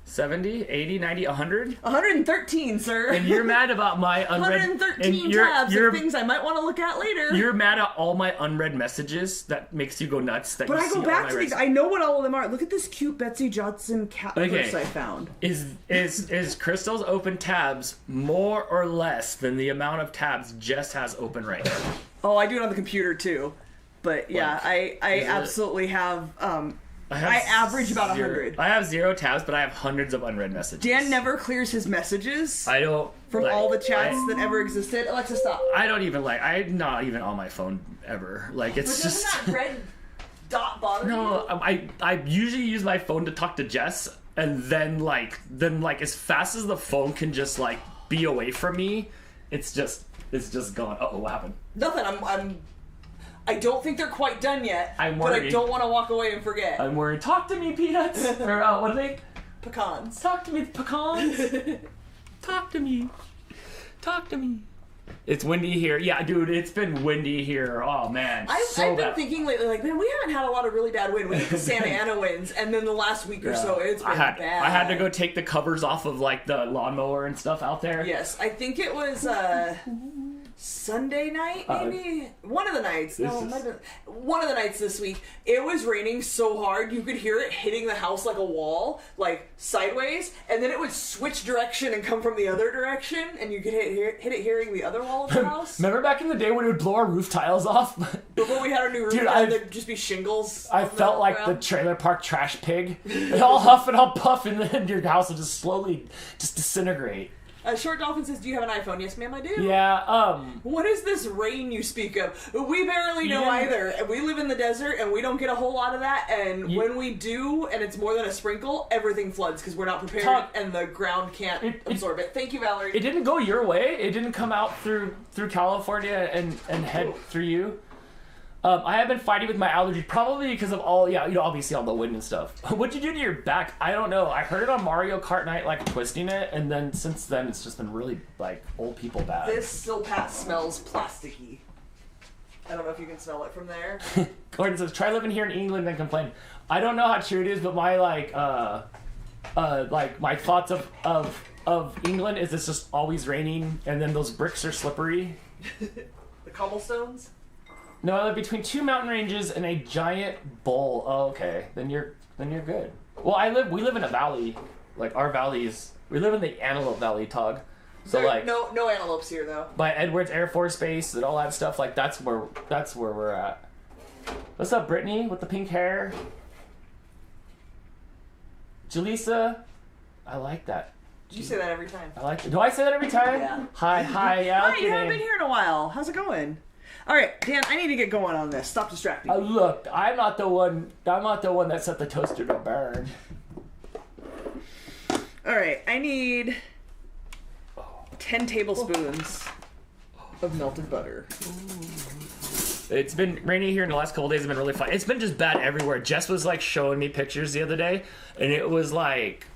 70, 80, 90, 100? 113, sir. And you're mad about my unread... 113 tabs of things I might want to look at later. You're mad at all my unread messages that makes you go nuts. But I go back to these. I know what all of them are. Look at this cute Betsy Johnson cat purse I found. Is Crystal's open tabs more or less than the amount of tabs Jess has open right now? Oh, I do it on the computer too. But yeah, I absolutely have... I average about 100. I have 0 tabs, but I have hundreds of unread messages. Dan never clears his messages. I don't. From all the chats that ever existed. Alexa, stop. I'm not even on my phone ever. Like, it's just. Doesn't that red dot bother you? No, I usually use my phone to talk to Jess, and then as fast as the phone can just like be away from me, It's just gone. Uh-oh, what happened? Nothing. I don't think they're quite done yet. I'm but worried. I don't want to walk away and forget. I'm worried. Talk to me, peanuts. Or what are they? Pecans. Talk to me, pecans. Talk to me. Talk to me. It's windy here. Yeah, dude, it's been windy here. Oh, man. I've been thinking lately, like, man, we haven't had a lot of really bad wind. We had the Santa Ana winds, and then the last week or so, it's been bad. I had to go take the covers off of, like, the lawnmower and stuff out there. Yes, I think it was Sunday night, maybe? One of the nights. One of the nights this week. It was raining so hard, you could hear it hitting the house like a wall, like, sideways, and then it would switch direction and come from the other direction, and you could hit it hearing the other wall of the house. Remember back in the day when it would blow our roof tiles off? Before we had our new roof, there'd just be shingles. I felt like the trailer park trash pig. They all huff and all puff, and then your house will just slowly just disintegrate. Short Dolphin says, do you have an iPhone? Yes, ma'am, I do. Yeah, What is this rain you speak of? We barely know either. We live in the desert, and we don't get a whole lot of that, and when we do, and it's more than a sprinkle, everything floods, because we're not prepared, and the ground can't absorb it. Thank you, Valerie. It didn't go your way. It didn't come out through California and head through you. I have been fighting with my allergies, probably because of obviously all the wind and stuff. What'd you do to your back? I don't know. I heard it on Mario Kart Night, like, twisting it, and then since then, it's just been really, like, old people bad. This Silpat smells plasticky. I don't know if you can smell it from there. Gordon says, try living here in England and complain. I don't know how true it is, but my, my thoughts of England is it's just always raining, and then those bricks are slippery. The cobblestones? No, I live between two mountain ranges and a giant bowl. Oh, okay. Then you're good. Well, we live in a valley. Like, our valleys, we live in the Antelope Valley, Tog. So no antelopes here though. By Edwards Air Force Base and all that stuff, like that's where we're at. What's up, Brittany with the pink hair? Jaleesa, I like that. You say that every time. I like it. Do I say that every time? Yeah. Hi. Yeah, hi, you haven't been here in a while. How's it going? All right, Dan, I need to get going on this. Stop distracting me. Look, I'm not the one that set the toaster to burn. All right, I need 10 tablespoons of melted butter. It's been rainy here in the last couple days. It's been really fun. It's been just bad everywhere. Jess was like showing me pictures the other day, and it was like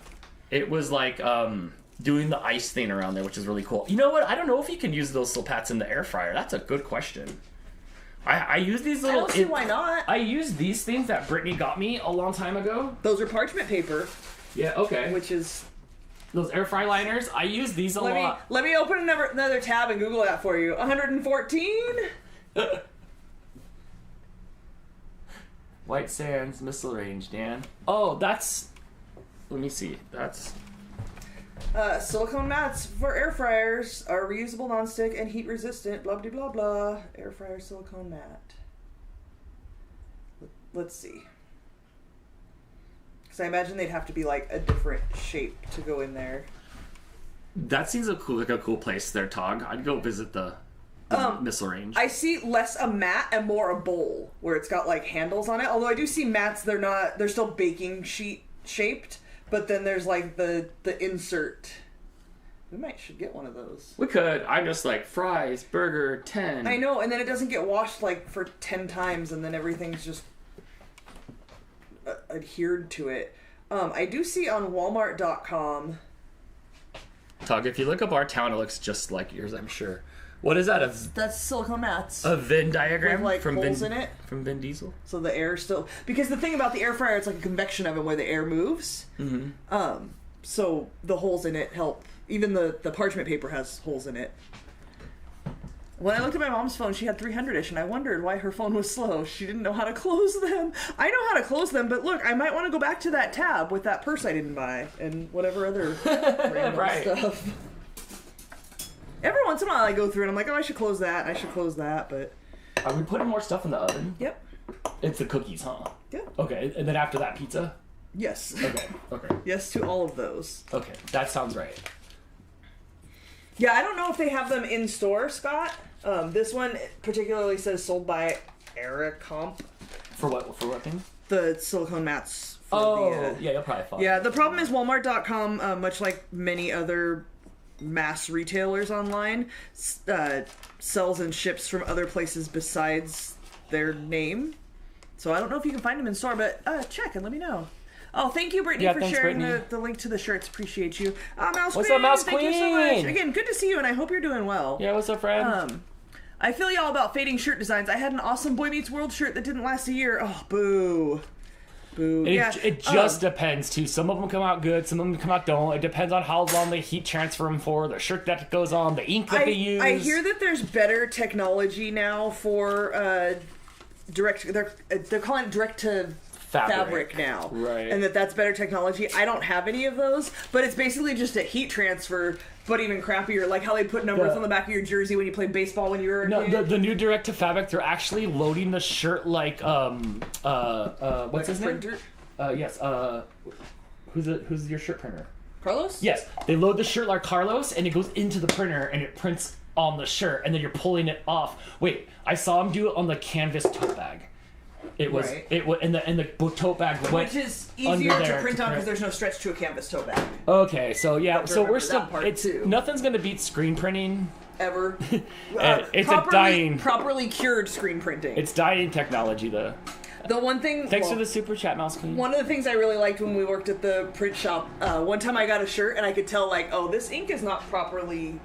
doing the ice thing around there, which is really cool. You know what? I don't know if you can use those Silpats in the air fryer. That's a good question. I use these little... I don't see why not. I use these things that Brittany got me a long time ago. Those are parchment paper. Yeah, okay. Which is... Those air fry liners. I use these a lot. Let me open another tab and Google that for you. 114? White Sands missile range, Dan. Oh, that's... Let me see. That's... Silicone mats for air fryers are reusable, nonstick, and heat resistant. Blah blah blah blah. Air fryer silicone mat. Let's see. Because I imagine they'd have to be like a different shape to go in there. That seems like a cool place there, Tog. I'd go visit the missile range. I see less a mat and more a bowl where it's got like handles on it. Although I do see mats, they're still baking sheet shaped. But then there's like the insert. We should get one of those. We could. I'm just like fries, burger, 10. I know, and then it doesn't get washed like for 10 times, and then everything's just adhered to it. I do see on Walmart.com. Tog, if you look up our town, it looks just like yours, I'm sure. What is that? That's silicone mats. A Venn diagram with, like, from holes in it from Vin Diesel. So the air still, because the thing about the air fryer, it's like a convection oven where the air moves. Mm-hmm. So the holes in it help. Even the parchment paper has holes in it. When I looked at my mom's phone, she had 300-ish, and I wondered why her phone was slow. She didn't know how to close them. I know how to close them, but look, I might want to go back to that tab with that purse I didn't buy and whatever other random stuff. Every once in a while I go through and I'm like, oh, I should close that, but... Are we putting more stuff in the oven? Yep. It's the cookies, huh? Yep. Okay, and then after that, pizza? Yes. Okay. Yes to all of those. Okay, that sounds right. Yeah, I don't know if they have them in store, Scott. This one particularly says sold by Ericomp. For what thing? The silicone mats. Yeah, you'll probably find. Yeah, the problem is Walmart.com, much like many other mass retailers online, sells and ships from other places besides their name. So I don't know if you can find them in store, but check and let me know. Oh, thank you, Brittany, for sharing the link to the shirts. Appreciate you. Mouse what's Queen, up, Mouse thank Queen? you so much. Again, good to see you, and I hope you're doing well. Yeah, what's up, friend? I feel y'all about fading shirt designs. I had an awesome Boy Meets World shirt that didn't last a year. Oh, boo. Boo. It just depends, too. Some of them come out good, some of them come out don't. It depends on how long they heat transfer them for, the shirt that goes on, the ink that they use. I hear that there's better technology now for direct... They're calling it direct to... fabric now, right? And that's better technology. I don't have any of those, but it's basically just a heat transfer, but even crappier. Like how they put numbers on the back of your jersey when you played baseball when you were a kid. The new direct to fabric, they're actually loading the shirt like what's his name? Yes. Who's your shirt printer? Carlos? Yes, they load the shirt like Carlos, and it goes into the printer, and it prints on the shirt, and then you're pulling it off. Wait, I saw him do it on the canvas tote bag. It was and the tote bag went, which is easier to print on because there's no stretch to a canvas tote bag. Okay, so yeah, so we're still nothing's gonna beat screen printing ever. It's a dying properly cured screen printing. It's dying technology though. The one thing. Thanks for the super chat, Mouse Queen. One of the things I really liked when we worked at the print shop, one time I got a shirt and I could tell like, oh, this ink is not properly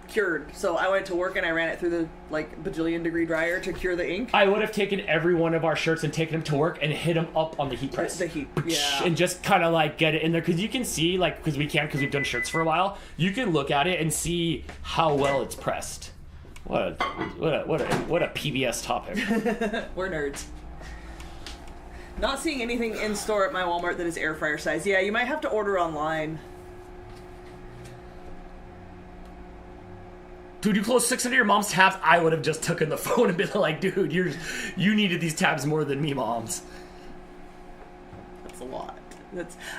cured. So I went to work and I ran it through the like bajillion degree dryer to cure the ink. I would have taken every one of our shirts and taken them to work and hit them up on the heat press. The heat, yeah. And just kind of like get it in there because you can see like because we've done shirts for a while. You can look at it and see how well it's pressed. What a PBS topic. We're nerds. Not seeing anything in store at my Walmart that is air fryer size. Yeah, you might have to order online. Dude, you closed 600 of your mom's tabs. I would have just taken the phone and been like, dude, you needed these tabs more than me, moms. That's a lot.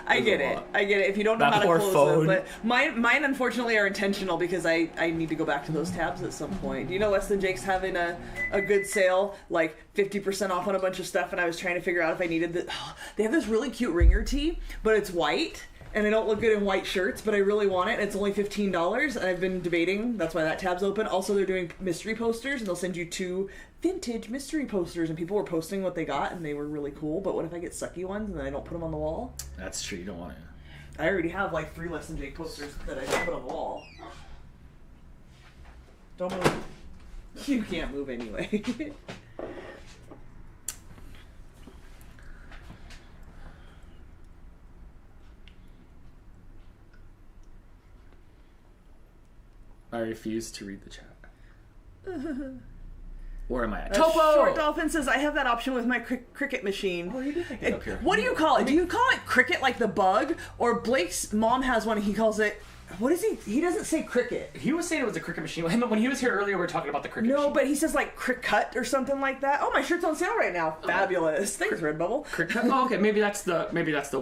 I get it. If you don't know how to close them, but mine unfortunately are intentional because I need to go back to those tabs at some point. You know, Less Than Jake's having a good sale, like 50% off on a bunch of stuff, and I was trying to figure out if I needed the. They have this really cute ringer tee, but it's white. And I don't look good in white shirts, but I really want it. And it's only $15, and I've been debating. That's why that tab's open. Also, they're doing mystery posters, and they'll send you 2 vintage mystery posters. And people were posting what they got, and they were really cool. But what if I get sucky ones, and then I don't put them on the wall? That's true. You don't want to. I already have like 3 Less Than Jake posters that I don't put on the wall. Don't move. You can't move anyway. I refuse to read the chat. Where am I at? Topo! Short Dolphin says, I have that option with my cricket machine. Oh, you do think it's okay. What do you call it? Do you call it cricket like the bug? Or Blake's mom has one and he calls it... What is he? He doesn't say cricket. He was saying it was a cricket machine. When he was here earlier, we were talking about the cricket machine. No, but he says like cricket or something like that. Oh, my shirt's on sale right now. Fabulous. Thanks, Redbubble. Cricket? Oh, okay. Maybe that's the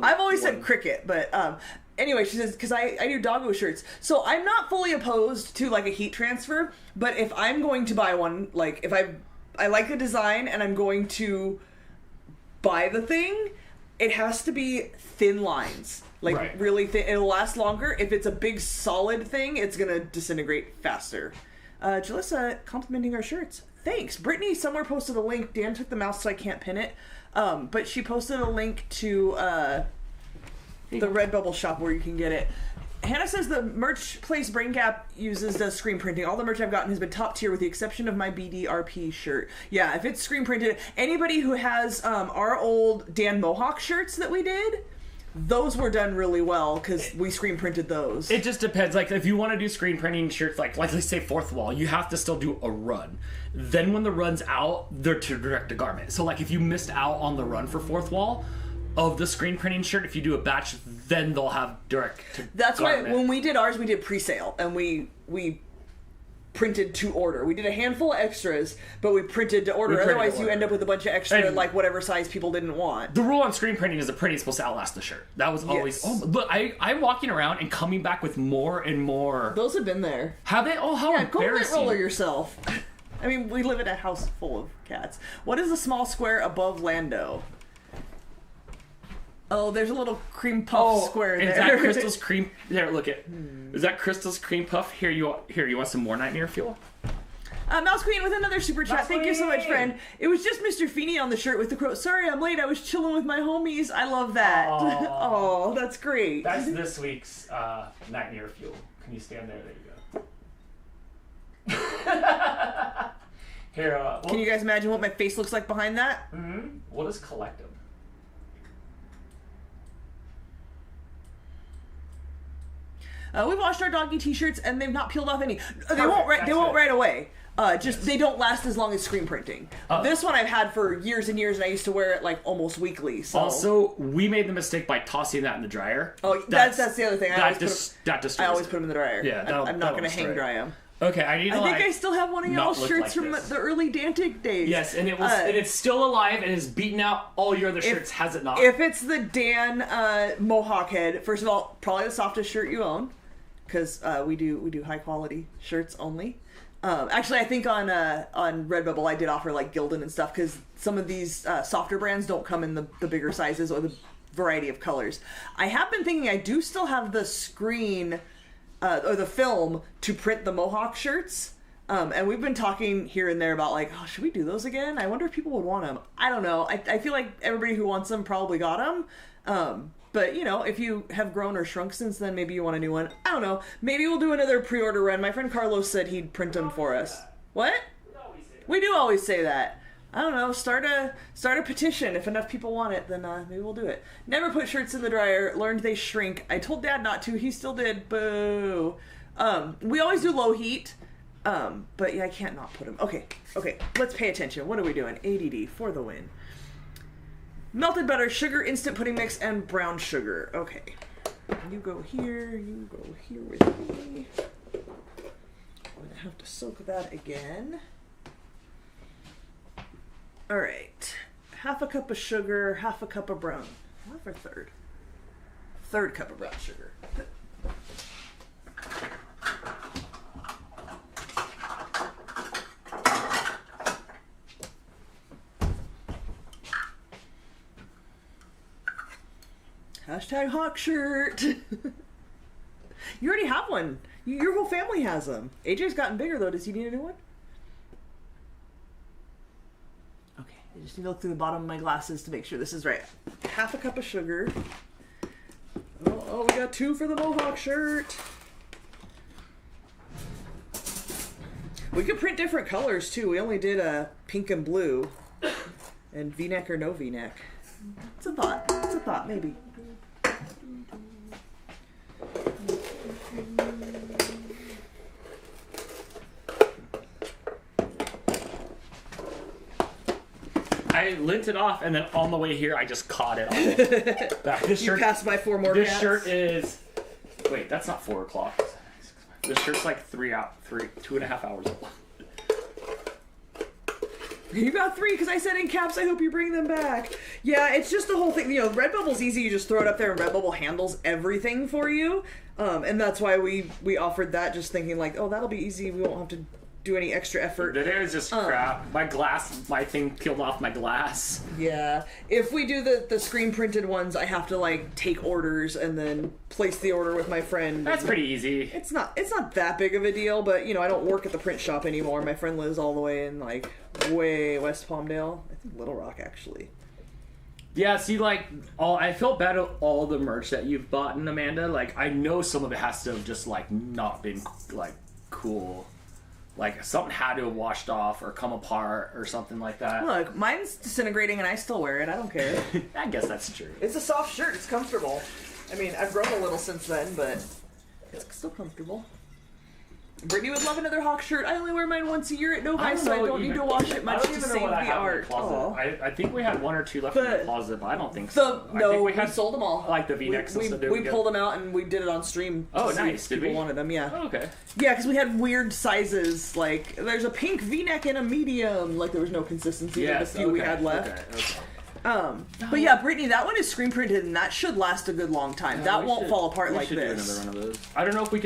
I've always said cricket, but... Anyway, she says, because I do doggo shirts. So I'm not fully opposed to, like, a heat transfer, but if I'm going to buy one, like, if I like the design and I'm going to buy the thing, it has to be thin lines. Like, really thin. It'll last longer. If it's a big, solid thing, it's going to disintegrate faster. Jalissa complimenting our shirts. Thanks. Brittany somewhere posted a link. Dan took the mouse so I can't pin it. But she posted a link to... the Redbubble shop where you can get it. Hannah says the merch place Brain Gap does screen printing. All the merch I've gotten has been top tier with the exception of my BDRP shirt. Yeah, if it's screen printed, anybody who has our old Dan Mohawk shirts that we did, those were done really well because we screen printed those. It just depends. Like if you want to do screen printing shirts, like let's say Fourth Wall, you have to still do a run. Then when the run's out, they're to direct to garment. So like if you missed out on the run for Fourth Wall of the screen printing shirt, if you do a batch, then they'll have direct to That's garment. why when we did ours, we did pre-sale and we printed to order. We did a handful of extras, but we printed to order. Otherwise, you end up with a bunch of extra, like whatever size people didn't want. The rule on screen printing is the printing is supposed to outlast the shirt. That was always. Yes. Oh, look, I'm walking around and coming back with more and more. Those have been there. Have they? Oh, how embarrassing! Go roller yourself. I mean, we live in a house full of cats. What is the small square above Lando? Oh, there's a little cream puff square there. Is that Crystal's cream? There, look it. Is that Crystal's cream puff? Here, you want some more Nightmare Fuel? Mouse Queen with another super chat. Mouse Thank you so much, Queen. friend. It was just Mr. Feeney on the shirt with the quote, "Sorry, I'm late. I was chilling with my homies." I love that. Oh, that's great. That's this week's Nightmare Fuel. Can you stand there? There you go. Here, Can you guys imagine what my face looks like behind that? We'll just collect them. We've washed our doggy t-shirts and they've not peeled off any. They Perfect, won't that's right away. They don't last as long as screen printing. This one I've had for years and years, and I used to wear it like almost weekly. So. Also, we made the mistake by tossing that in the dryer. Oh, that's the other thing. I always put them in the dryer. Yeah, I'm not going to hang dry them. Okay, I think I still have one of y'all's shirts from the early Dantic days. Yes, and it's still alive and has beaten out all your other shirts, has it not? If it's the Dan Mohawk head, first of all, probably the softest shirt you own, because we do high quality shirts only. Actually, I think on Redbubble I did offer like Gildan and stuff, because some of these softer brands don't come in the bigger sizes or the variety of colors. I have been thinking I do still have the screen or the film to print the Mohawk shirts. And we've been talking here and there about like, oh, should we do those again? I wonder if people would want them. I don't know. I feel like everybody who wants them probably got them. But, you know, if you have grown or shrunk since then, maybe you want a new one. I don't know. Maybe we'll do another pre-order run. My friend Carlos said he'd print them for us. What? We do always say that. I don't know. Start a petition. If enough people want it, then maybe we'll do it. Never put shirts in the dryer. Learned they shrink. I told Dad not to. He still did. Boo. We always do low heat. But yeah, I can't not put them. Okay. Let's pay attention. What are we doing? ADD for the win. Melted butter, sugar, instant pudding mix, and brown sugar. Okay. You go here with me. I'm gonna have to soak that again. All right. Half a cup of sugar, half a cup of brown. Half or third? Third cup of brown sugar. Hashtag Hawk shirt. You already have one. Your whole family has them. AJ's gotten bigger though. Does he need a new one? Okay, I just need to look through the bottom of my glasses to make sure this is right. Half a cup of sugar. Oh, we got 2 for the Mohawk shirt. We could print different colors too. We only did pink and blue. And V-neck or no V-neck. It's a thought, maybe. I lint it off, and then on the way here, I just caught it all. This shirt, you passed by 4 more This cats. shirt is... Wait, that's not 4 o'clock. This shirt's like 2.5 hours old. You got 3 because I said in caps, I hope you bring them back. Yeah, it's just the whole thing. You know, Redbubble's easy. You just throw it up there and Redbubble handles everything for you. And that's why we offered that, just thinking like, oh, that'll be easy. We won't have to do any extra effort. The hair is just crap. My thing peeled off my glass. Yeah. If we do the screen printed ones, I have to like take orders and then place the order with my friend. That's pretty easy. It's not that big of a deal, but you know, I don't work at the print shop anymore. My friend lives all the way in like way West Palmdale. I think Little Rock actually. Yeah, see, like, I feel bad at all the merch that you've bought, Amanda. Like, I know some of it has to have just, like, not been, like, cool. Like, something had to have washed off or come apart or something like that. Look, mine's disintegrating and I still wear it. I don't care. I guess that's true. It's a soft shirt. It's comfortable. I mean, I've grown a little since then, but it's still comfortable. Brittany would love another Hawk shirt. I only wear mine once a year at Novi, so I don't need to wash it much to save the art. I think we had 1 or 2 left in the closet, but I don't think so. No, I think we sold them all. Like the V-necks and stuff. We pulled them out and we did it on stream. Oh, nice. Did people wanted them, yeah. Oh, okay. Yeah, because we had weird sizes. Like, there's a pink V-neck and a medium. Like, there was no consistency in the few we had left. Okay. But yeah, Brittany, that one is screen printed and that should last a good long time. Yeah, that won't fall apart like this. We should do another one of those. I don't know if we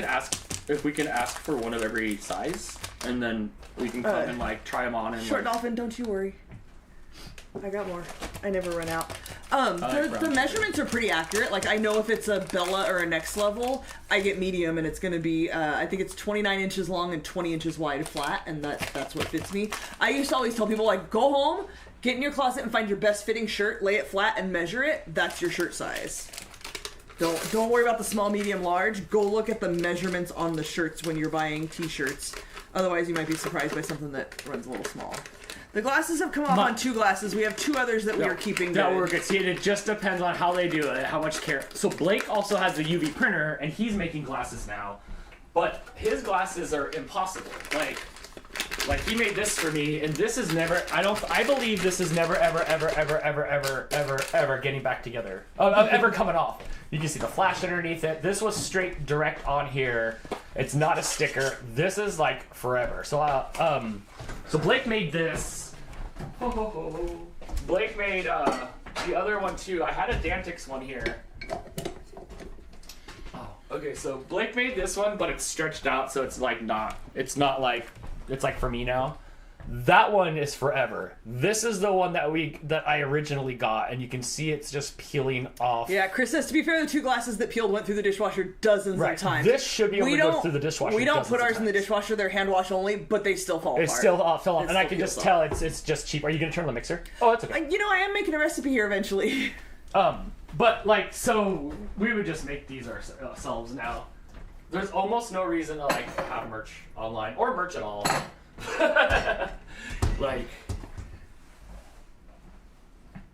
can ask for one of every size, and then we can come and like try them on and Short Dolphin, don't you worry. I got more. I never run out. The measurements are pretty accurate. Like, I know if it's a Bella or a Next Level, I get medium, and it's going to be, I think it's 29 inches long and 20 inches wide flat, and that's what fits me. I used to always tell people, like, go home, get in your closet and find your best fitting shirt, lay it flat, and measure it. That's your shirt size. Don't worry about the small, medium, large. Go look at the measurements on the shirts when you're buying t-shirts. Otherwise, you might be surprised by something that runs a little small. The glasses have come off on 2 glasses. We have 2 others that we are keeping good. That we're good. See, it just depends on how they do it, how much care. So Blake also has the UV printer, and he's making glasses now. But his glasses are impossible. Like he made this for me, and this is never. I believe this is never, ever getting back together. Ever coming off. You can see the flash underneath it. This was straight direct on here. It's not a sticker. This is like forever. So so Blake made this. Blake made the other one too. I had a Dantix one here. Oh, okay. So Blake made this one, but it's stretched out, so it's like not. It's not like. It's like for me now. That one is forever. This is the one that I originally got, and you can see it's just peeling off. Yeah, Chris says, to be fair, the 2 glasses that peeled went through the dishwasher dozens of times. This should be able to go through the dishwasher. We don't put ours in the dishwasher. They're hand wash only, but they still fall apart. It still fell off, and I can just tell it's just cheap. Are you going to turn on the mixer? Oh, that's okay. You know, I am making a recipe here eventually. But like, so we would just make these ourselves now. There's almost no reason to like have merch online or merch at all. Like,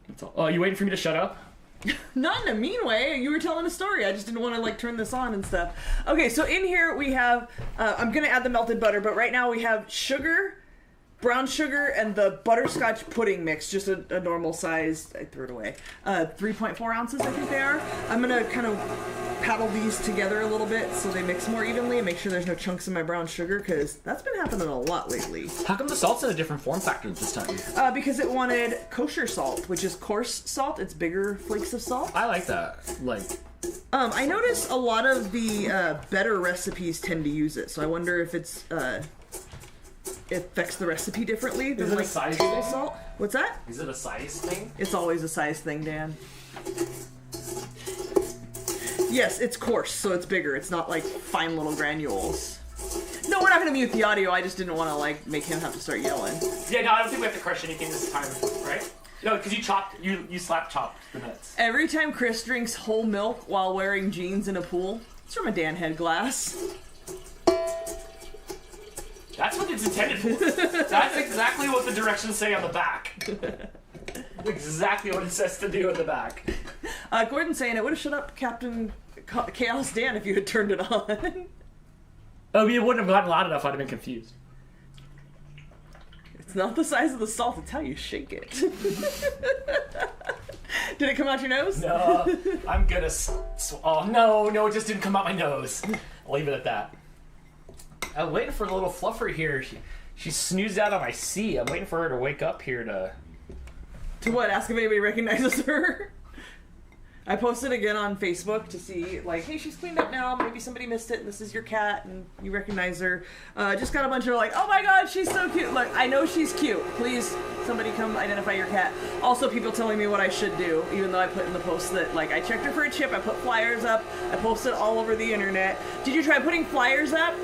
that's all. Oh, you waiting for me to shut up? Not in a mean way. You were telling a story. I just didn't want to like turn this on and stuff. Okay, so in here we have. I'm gonna add the melted butter, but right now we have sugar, brown sugar, and the butterscotch pudding mix, just a normal size. I threw it away. 3.4 ounces, I think they are. I'm gonna kind of paddle these together a little bit so they mix more evenly and make sure there's no chunks in my brown sugar, because that's been happening a lot lately. How come the salt's in a different form factor this time? Because it wanted kosher salt, which is coarse salt. It's bigger flakes of salt. I like that. Like, I notice a lot of the better recipes tend to use it, so I wonder if it's it affects the recipe differently. Is it a size thing? Salt? What's that? Is it a size thing? It's always a size thing, Dan. Yes, it's coarse, so it's bigger. It's not like fine little granules. No, we're not going to mute the audio. I just didn't want to like make him have to start yelling. Yeah, no, I don't think we have to crush anything this time, right? No, because you slap chopped the nuts. Every time Chris drinks whole milk while wearing jeans in a pool, it's from a Dan Head glass. That's what it's intended for. That's exactly what the directions say on the back. Exactly what it says to do in the back. Gordon's saying it would have shut up Captain Chaos Dan if you had turned it on. Oh, you wouldn't have gotten loud enough. I'd have been confused. It's not the size of the salt, it's how you shake it. Did it come out your nose? No, I'm gonna. Oh no, it just didn't come out my nose. I'll leave it at that. I'm waiting for the little fluffer here. She snoozed out on my C. I'm waiting for her to wake up here to. To what? Ask if anybody recognizes her? I posted again on Facebook to see, like, hey, she's cleaned up now. Maybe somebody missed it, and this is your cat, and you recognize her. Just got a bunch of like, oh my god, she's so cute. Look, I know she's cute. Please, somebody come identify your cat. Also, people telling me what I should do, even though I put in the post that, like, I checked her for a chip. I put flyers up. I posted all over the internet. Did you try putting flyers up?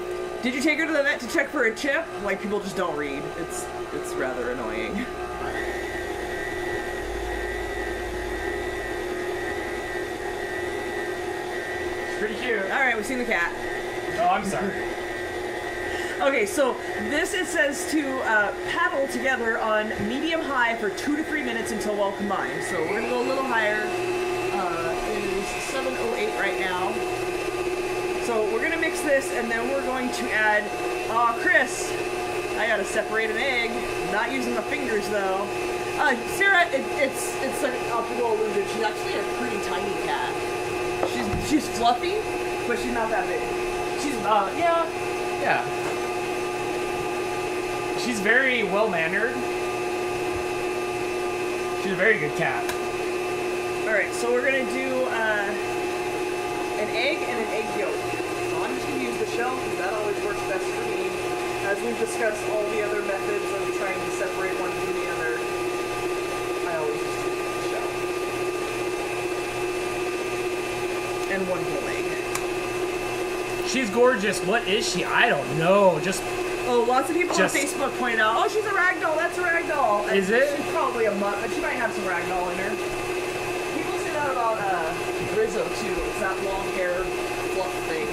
Did you take her to the vet to check for a chip? Like, people just don't read. It's rather annoying. Pretty cute. Alright, we've seen the cat. Oh, I'm sorry. Okay, so this, it says to paddle together on medium-high for 2 to 3 minutes until well combined. So we're going to go a little higher. It is 7:08 right now. So we're going to mix this, and then we're going to add... Chris, I got to separate an egg. Not using the fingers, though. Sarah, it's an optical illusion. She's actually a pretty tiny cat. She's fluffy, but she's not that big. She's, yeah. She's very well-mannered. She's a very good cat. Alright, so we're going to do an egg and an egg yolk. So I'm just going to use the shell, because that always works best for me. As we've discussed all the other methods of trying to separate one from the other, I always just use the shell. and 1 whole egg. She's gorgeous. What is she? I don't know. Just oh, lots of people on Facebook pointed out, oh, she's a ragdoll. That's a ragdoll. Is it? She's probably a mutt, but she might have some ragdoll in her. People say that about Rizzo too. It's that long hair fluff thing.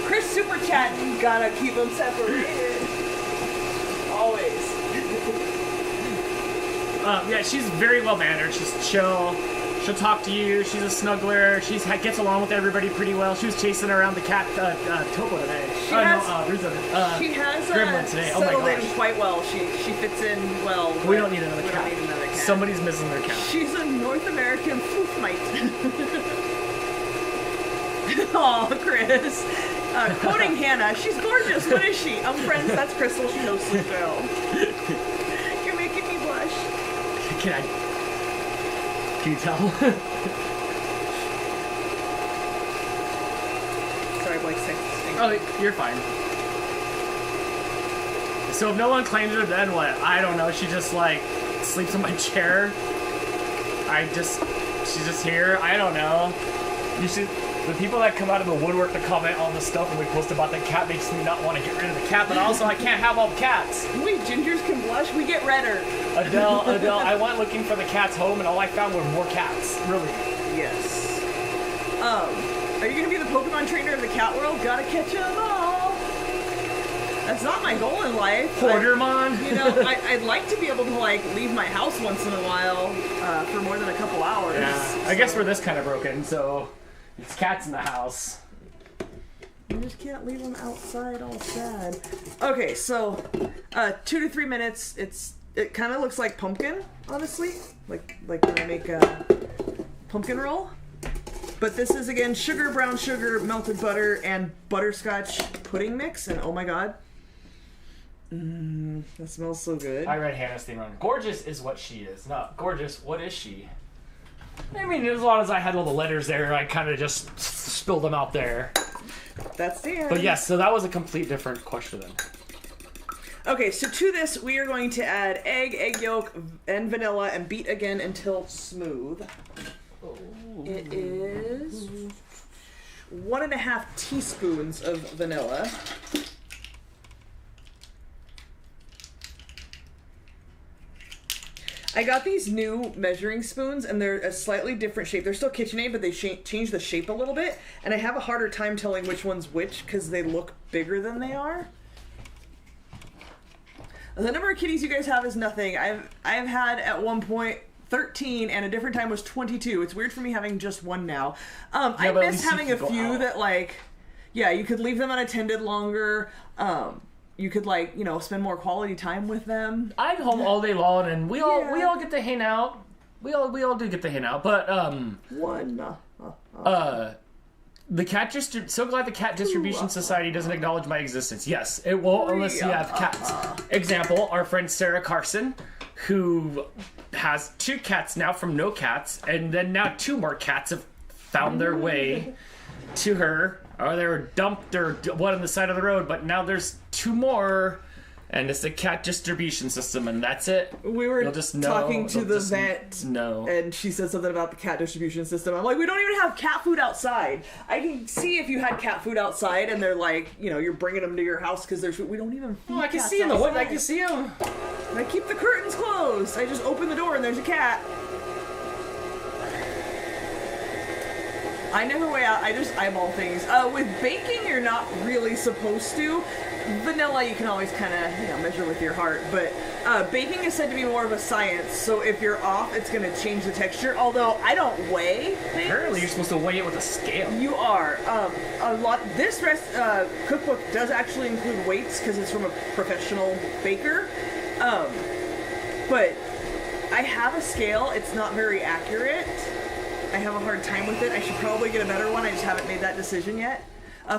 Chris super chatting. Gotta keep them separated. Always. Yeah, she's very well mannered. She's chill. She'll talk to you. She's a snuggler. She gets along with everybody pretty well. She was chasing around the cat Topo today. She has Gremlin today. Oh my settled gosh. in quite well. She fits in well. We don't need another cat. We don't need another cat. Somebody's missing their cat. She's a North American floof mite. Aw, Chris. Quoting Hannah, she's gorgeous. What is she? I'm friends. That's Crystal. She knows Sleep Girl. You're making me blush. Can you tell? Sorry, I'm like sick. Oh, you're fine. So if no one claims her, then what? I don't know. She just like sleeps in my chair. She's just here. I don't know. You should. The people that come out of the woodwork to comment on the stuff when we post about the cat makes me not want to get rid of the cat, but also I can't have all the cats. Wait, gingers can blush? We get redder. Adele, I went looking for the cat's home and all I found were more cats. Really. Yes. Are you going to be the Pokemon trainer of the cat world? Gotta catch 'em all. That's not my goal in life. Portermon? You know, I'd like to be able to, like, leave my house once in a while for more than a couple hours. Yeah, I guess we're this kind of broken, so it's cats in the house. You just can't leave them outside all sad. Okay, so 2 to 3 minutes. It kind of looks like pumpkin, honestly. Like when I make a pumpkin roll. But this is, again, sugar, brown sugar, melted butter, and butterscotch pudding mix. And oh my god. That smells so good. I read Hannah's thing wrong. Gorgeous is what she is. Not gorgeous, what is she? I mean, as long as I had all the letters there, I kind of just spilled them out there. That's the end. But yes, so that was a complete different question then. Okay, so to this, we are going to add egg yolk, and vanilla, and beat again until smooth. It is 1.5 teaspoons of vanilla. I got these new measuring spoons, and they're a slightly different shape. They're still KitchenAid, but they change the shape a little bit, and I have a harder time telling which one's which because they look bigger than they are. The number of kitties you guys have is nothing. I've had at one point 13, and a different time was 22. It's weird for me having just one now. I miss having a few that, like, yeah, you could leave them unattended longer. You could, like, you know, spend more quality time with them. I'm home all day long, and we all get to hang out. We all do get to hang out, but the cat so glad the Cat Distribution Society doesn't acknowledge my existence. Yes, it won't unless you have cats. Example, our friend Sarah Carson, who has 2 cats now from no cats, and then now 2 more cats have found their way to her. Or they were dumped or one on the side of the road, but now there's 2 more, and it's the Cat Distribution System, and that's it. We were talking to the vet, and she said something about the Cat Distribution System. I'm like, we don't even have cat food outside. I can see if you had cat food outside, and they're like, you know, you're bringing them to your house because there's food. We don't even feed I can cats see in the woods. outside. I can see them. And I keep the curtains closed. I just open the door, and there's a cat. I never weigh out. I just eyeball things. With baking, you're not really supposed to. Vanilla, you can always kind of, you know, measure with your heart. But baking is said to be more of a science. So if you're off, it's going to change the texture. Although I don't weigh things. Apparently, you're supposed to weigh it with a scale. You are. This cookbook does actually include weights because it's from a professional baker. But I have a scale. It's not very accurate. I have a hard time with it. I should probably get a better one. I just haven't made that decision yet.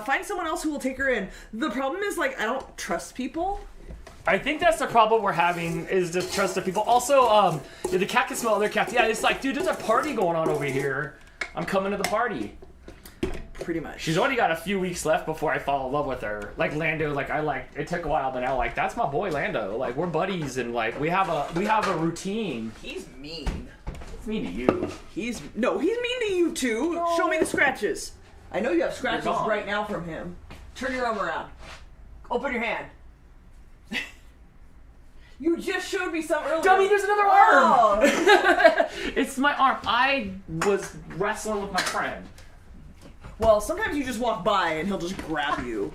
Find someone else who will take her in. The problem is, like, I don't trust people. I think that's the problem we're having, is just trust the people. Also, the cat can smell other cats. Yeah, it's like, dude, there's a party going on over here. I'm coming to the party. Pretty much. She's only got a few weeks left before I fall in love with her. Like Lando, it took a while, but now, like, that's my boy Lando. Like, we're buddies, and, like, we have a routine. He's mean. It's mean to you. He's mean to you too. No. Show me the scratches. I know you have scratches right now from him. Turn your arm around. Open your hand. You just showed me some earlier. Dummy, there's another arm! It's my arm. I was wrestling with my friend. Well, sometimes you just walk by and he'll just grab you.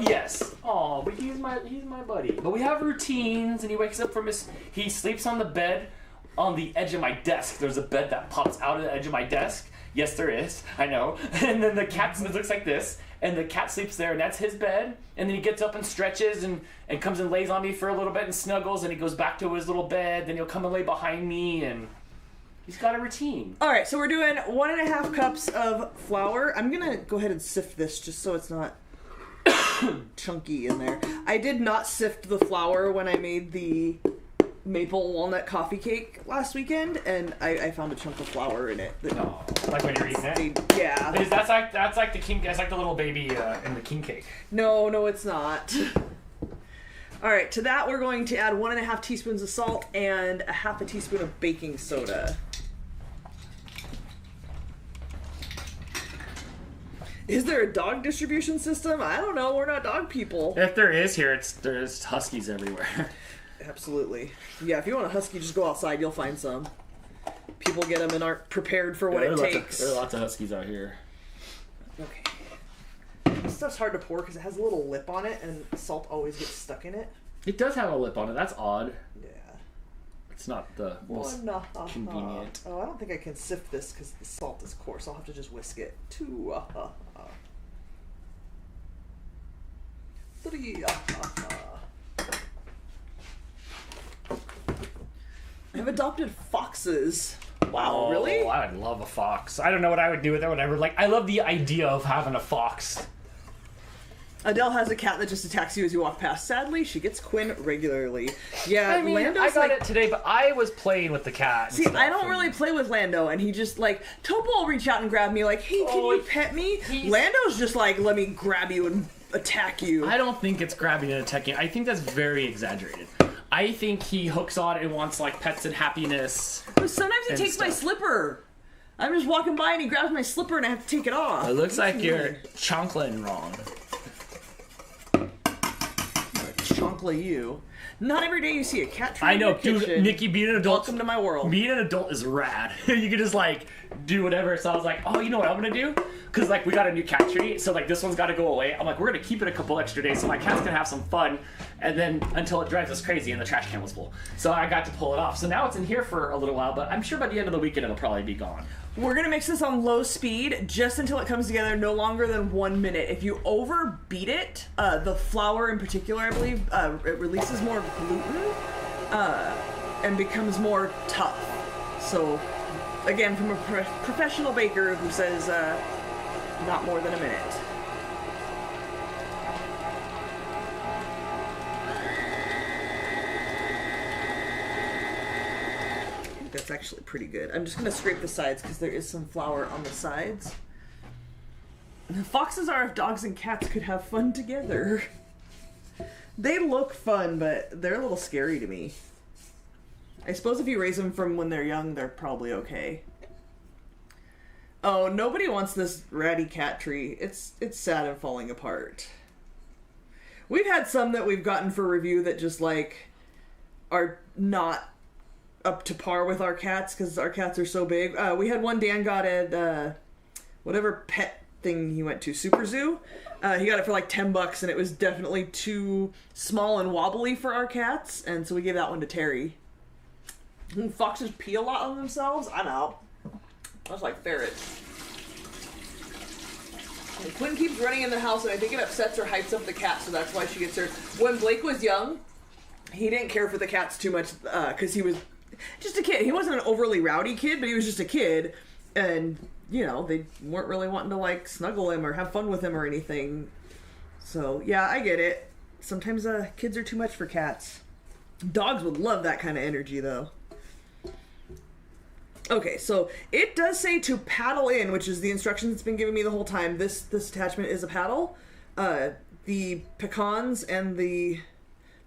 Yes. Oh, but he's my buddy. But we have routines, and he wakes up from he sleeps on the bed on the edge of my desk. There's a bed that pops out of the edge of my desk. Yes, there is. I know. And then the cat looks like this, and the cat sleeps there, and that's his bed. And then he gets up and stretches and comes and lays on me for a little bit and snuggles, and he goes back to his little bed. Then he'll come and lay behind me, and he's got a routine. All right, so we're doing 1.5 cups of flour. I'm gonna go ahead and sift this just so it's not chunky in there. I did not sift the flour when I made the maple walnut coffee cake last weekend, and I found a chunk of flour in it. Like when you're eating it? Yeah. That's like the king. That's like the little baby in the king cake. No, it's not. All right, to that we're going to add 1.5 teaspoons of salt and 1/2 teaspoon of baking soda. Is there a dog distribution system? I don't know. We're not dog people. If there is here, there's huskies everywhere. Absolutely. Yeah, if you want a husky, just go outside. You'll find some. People get them and aren't prepared for what it takes. There are lots of huskies out here. Okay. This stuff's hard to pour because it has a little lip on it, and salt always gets stuck in it. It does have a lip on it. That's odd. Yeah. It's not the most convenient. Oh, I don't think I can sift this because the salt is coarse. I'll have to just whisk it. 2, 3, I've adopted foxes. Wow, really? Oh, I would love a fox. I don't know what I would do with it, whatever. Like, I love the idea of having a fox. Adele has a cat that just attacks you as you walk past. Sadly, she gets Quinn regularly. Yeah, I mean, Lando's I got it today, but I was playing with the cat. See, I don't really play with Lando, and he just, like, Topo will reach out and grab me, like, hey, can you pet me? Lando's just like, let me grab you and attack you. I don't think it's grabbing and attacking. I think that's very exaggerated. I think he hooks on and wants, like, pets and happiness. But sometimes he takes my slipper. I'm just walking by and he grabs my slipper and I have to take it off. It looks like you're chonkling wrong. Chonkla you. Not every day you see a cat tree. I know, dude. Nikki, being an adult. Welcome to my world. Being an adult is rad. You can just like do whatever. So I was like, oh, you know what I'm gonna do? Because like we got a new cat tree, so like this one's got to go away. I'm like, we're gonna keep it a couple extra days so my cat's gonna have some fun, and then until it drives us crazy and the trash can was full. So I got to pull it off. So now it's in here for a little while, but I'm sure by the end of the weekend it'll probably be gone. We're going to mix this on low speed just until it comes together, no longer than 1 minute. If you overbeat it, the flour in particular, I believe, it releases more gluten and becomes more tough. So, again, from a professional baker who says not more than a minute. That's actually pretty good. I'm just going to scrape the sides because there is some flour on the sides. The foxes are if dogs and cats could have fun together. They look fun, but they're a little scary to me. I suppose if you raise them from when they're young, they're probably okay. Oh, nobody wants this ratty cat tree. It's sad and falling apart. We've had some that we've gotten for review that just, like, are not up to par with our cats because our cats are so big. We had one Dan got at whatever pet thing he went to, Super Zoo. He got it for like $10 and it was definitely too small and wobbly for our cats, and so we gave that one to Terry. And foxes pee a lot on themselves? I know. That's like ferrets. And Quinn keeps running in the house and I think it upsets or hypes up the cat, so that's why she gets hurt. When Blake was young, he didn't care for the cats too much because he was just a kid. He wasn't an overly rowdy kid, but he was just a kid. And, you know, they weren't really wanting to, like, snuggle him or have fun with him or anything. So, yeah, I get it. Sometimes kids are too much for cats. Dogs would love that kind of energy, though. Okay, so it does say to paddle in, which is the instructions it's been giving me the whole time. This attachment is a paddle. The pecans and the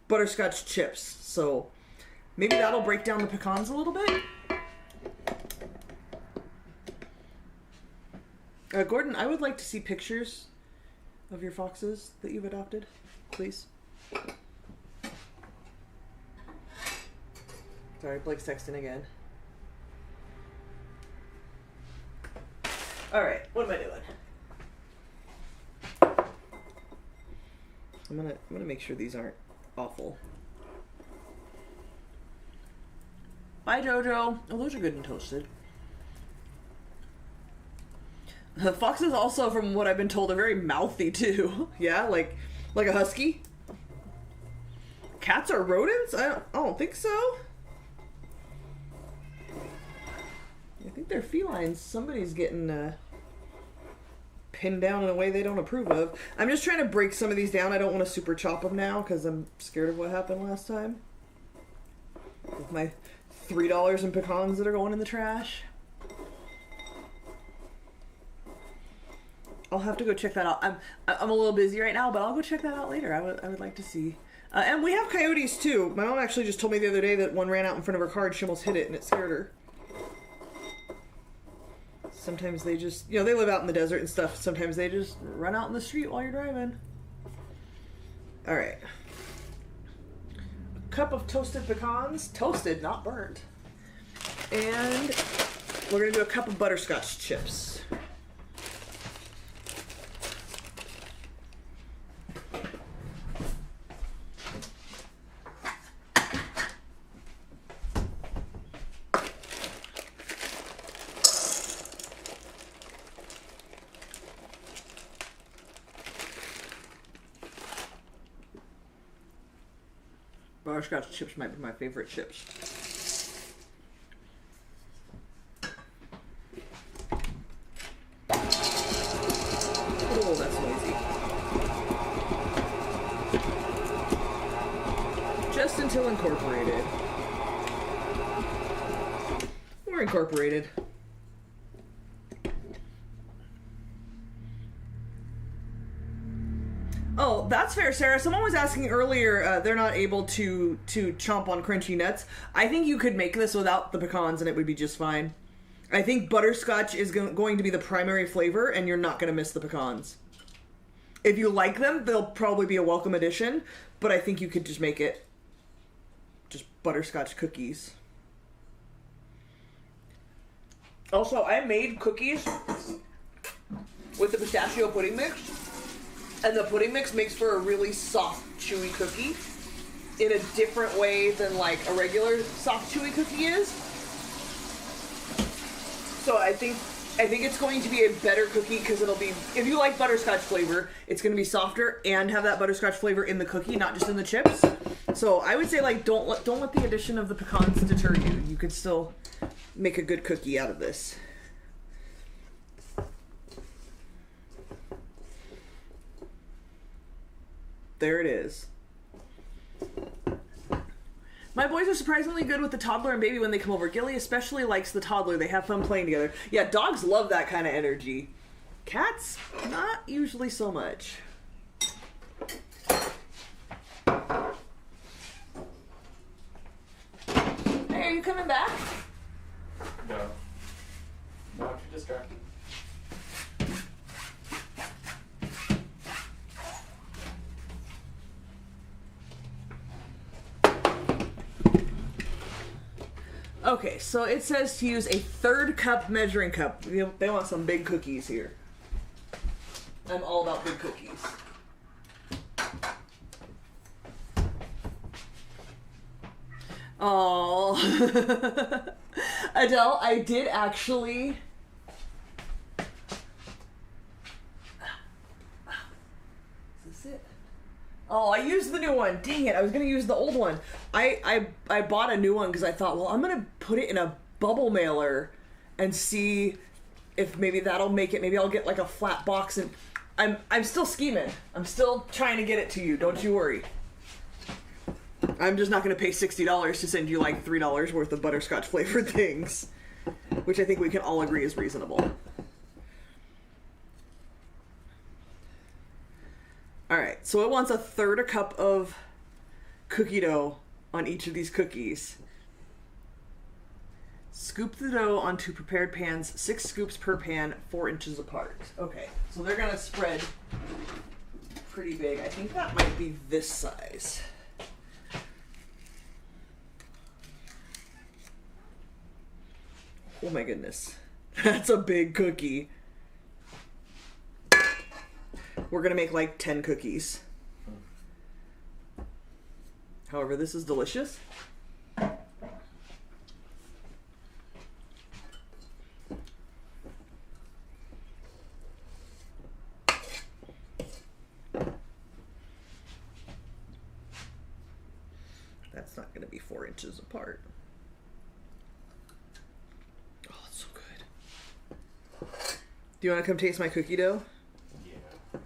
butterscotch chips. So maybe that'll break down the pecans a little bit. Gordon, I would like to see pictures of your foxes that you've adopted, please. Sorry, Blake's texting again. Alright, what am I doing? I'm gonna make sure these aren't awful. Bye, Jojo. Oh, those are good and toasted. Foxes also, from what I've been told, are very mouthy too. Yeah, like a husky. Cats are rodents? I don't think so. I think they're felines. Somebody's getting pinned down in a way they don't approve of. I'm just trying to break some of these down. I don't want to super chop them now because I'm scared of what happened last time. With my $3 in pecans that are going in the trash. I'll have to go check that out. I'm a little busy right now, but I'll go check that out later. I would like to see. And we have coyotes too. My mom actually just told me the other day that one ran out in front of her car and she almost hit it and it scared her. Sometimes they just, they live out in the desert and stuff. Sometimes they just run out in the street while you're driving. All right. A cup of toasted pecans. Toasted, not burnt. And we're going to do a cup of butterscotch chips. Butterscotch chips might be my favorite chips. Oh, that's noisy. Just until incorporated. We're incorporated. Oh, that's fair, Sarah. Someone was asking earlier, they're not able to chomp on crunchy nuts. I think you could make this without the pecans and it would be just fine. I think butterscotch is going to be the primary flavor and you're not going to miss the pecans. If you like them, they'll probably be a welcome addition, but I think you could just make it just butterscotch cookies. Also, I made cookies with the pistachio pudding mix. And the pudding mix makes for a really soft, chewy cookie in a different way than like a regular soft, chewy cookie is. So I think it's going to be a better cookie because it'll be, if you like butterscotch flavor, it's going to be softer and have that butterscotch flavor in the cookie, not just in the chips. So I would say like don't let the addition of the pecans deter you. You could still make a good cookie out of this. There it is. My boys are surprisingly good with the toddler and baby when they come over. Gilly especially likes the toddler. They have fun playing together. Yeah, dogs love that kind of energy. Cats, not usually so much. Hey, are you coming back? No. Not too distracted. Okay, so it says to use a 1/3 cup measuring cup. They want some big cookies here. I'm all about big cookies. Oh, Adele, I did actually. Is this it? Oh, I used the new one. Dang it, I was going to use the old one. I bought a new one because I thought, well, I'm going to put it in a bubble mailer and see if maybe that'll make it. Maybe I'll get like a flat box, and I'm still scheming. I'm still trying to get it to you. Don't you worry. I'm just not going to pay $60 to send you like $3 worth of butterscotch flavored things, which I think we can all agree is reasonable. Alright, so it wants a 1/3 cup of cookie dough on each of these cookies. Scoop the dough onto prepared pans, 6 scoops per pan, 4 inches apart. Okay, so they're gonna spread pretty big. I think that might be this size. Oh my goodness. That's a big cookie. We're gonna make like 10 cookies. However, this is delicious. That's not gonna be 4 inches apart. Oh, it's so good. Do you want to come taste my cookie dough? Yeah.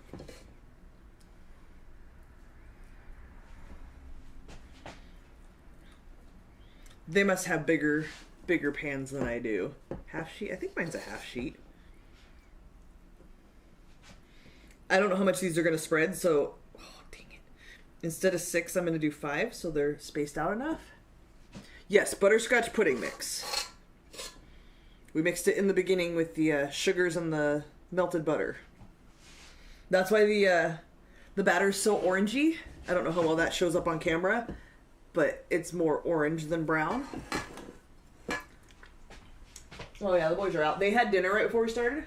They must have bigger pans than I do. Half sheet? I think mine's a half sheet. I don't know how much these are going to spread, so... Oh, dang it. Instead of 6, I'm going to do 5, so they're spaced out enough. Yes, butterscotch pudding mix. We mixed it in the beginning with the sugars and the melted butter. That's why the batter's so orangey. I don't know how well that shows up on camera, but it's more orange than brown. Oh yeah, the boys are out. They had dinner right before we started.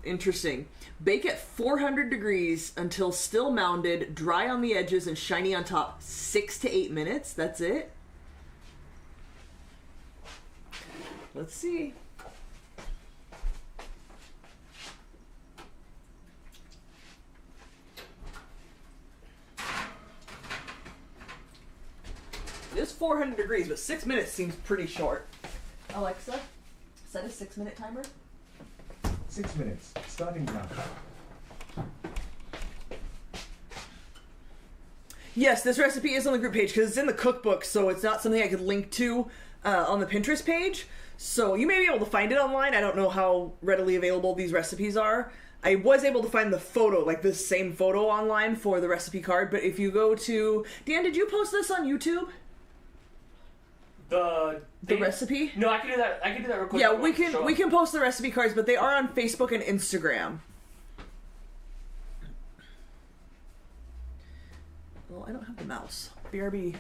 Interesting. Bake at 400 degrees until still mounded, dry on the edges, and shiny on top. 6 to 8 minutes. That's it. Let's see. It is 400 degrees, but 6 minutes seems pretty short. Alexa, set a 6-minute timer. 6 minutes, starting now. Yes, this recipe is on the group page because it's in the cookbook, so it's not something I could link to on the Pinterest page. So you may be able to find it online. I don't know how readily available these recipes are. I was able to find the photo, like this same photo online for the recipe card, but if you go to... Dan, did you post this on YouTube? The recipe? No, I can do that. I can do that real quick. Yeah, we can post the recipe cards, but they are on Facebook and Instagram. Well, I don't have the mouse. BRB.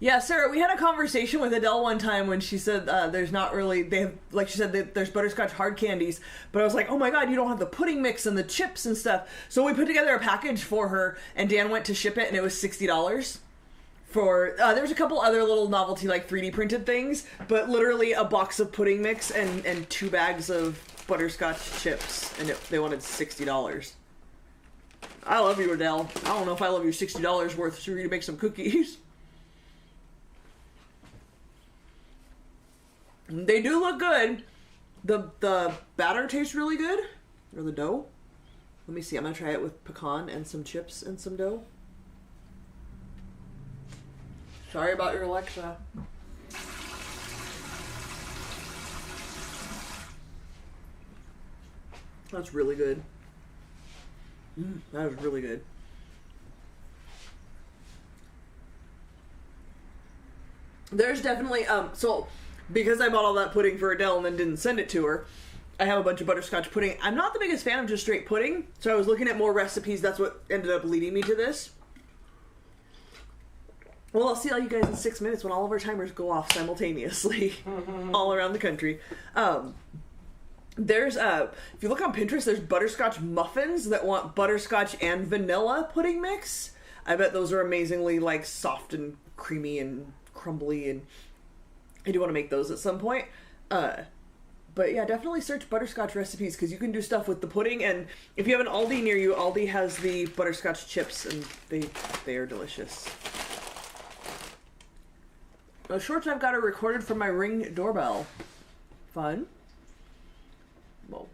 Yeah, Sarah, we had a conversation with Adele one time when she said there's not really, they have, like she said, there's butterscotch hard candies, but I was like, oh my god, you don't have the pudding mix and the chips and stuff. So we put together a package for her, and Dan went to ship it, and it was $60 for, there was a couple other little novelty, like 3D printed things, but literally a box of pudding mix and 2 bags of butterscotch chips, and they wanted $60. I love you, Adele. I don't know if I love your $60 worth for you to make some cookies. They do look good. The batter tastes really good. Or the dough. Let me see. I'm going to try it with pecan and some chips and some dough. Sorry about your Alexa. That's really good. That is really good. There's definitely, so... because I bought all that pudding for Adele and then didn't send it to her, I have a bunch of butterscotch pudding. I'm not the biggest fan of just straight pudding, so I was looking at more recipes. That's what ended up leading me to this. Well, I'll see all you guys in 6 minutes when all of our timers go off simultaneously all around the country. There's, if you look on Pinterest, there's butterscotch muffins that want butterscotch and vanilla pudding mix. I bet those are amazingly, like, soft and creamy and crumbly, and I do want to make those at some point. But yeah, definitely search butterscotch recipes because you can do stuff with the pudding. And if you have an Aldi near you, Aldi has the butterscotch chips and they are delicious. Shorts I've got are recorded from my Ring doorbell. Fun. Well,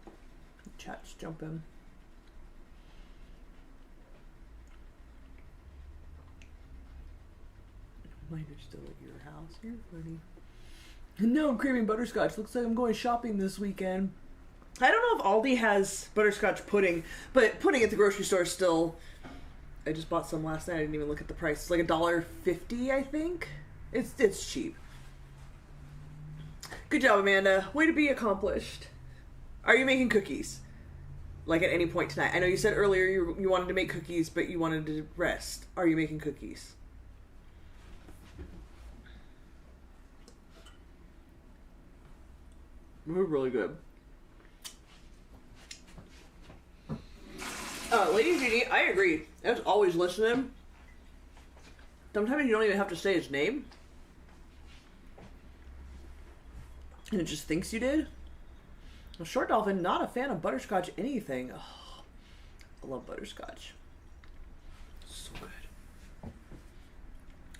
chat's jumping. Mine are still at your house. You're funny. No, I'm craving butterscotch. Looks like I'm going shopping this weekend. I don't know if Aldi has butterscotch pudding, but pudding at the grocery store is still... I just bought some last night. I didn't even look at the price. It's like $1.50, I think. It's cheap. Good job, Amanda. Way to be accomplished. Are you making cookies? Like at any point tonight? I know you said earlier you wanted to make cookies, but you wanted to rest. Are you making cookies? They're really good. Lady Jeannie, I agree. I was always listening. Sometimes you don't even have to say his name. And it just thinks you did. Well, Short Dolphin, not a fan of butterscotch anything. Oh, I love butterscotch. So good.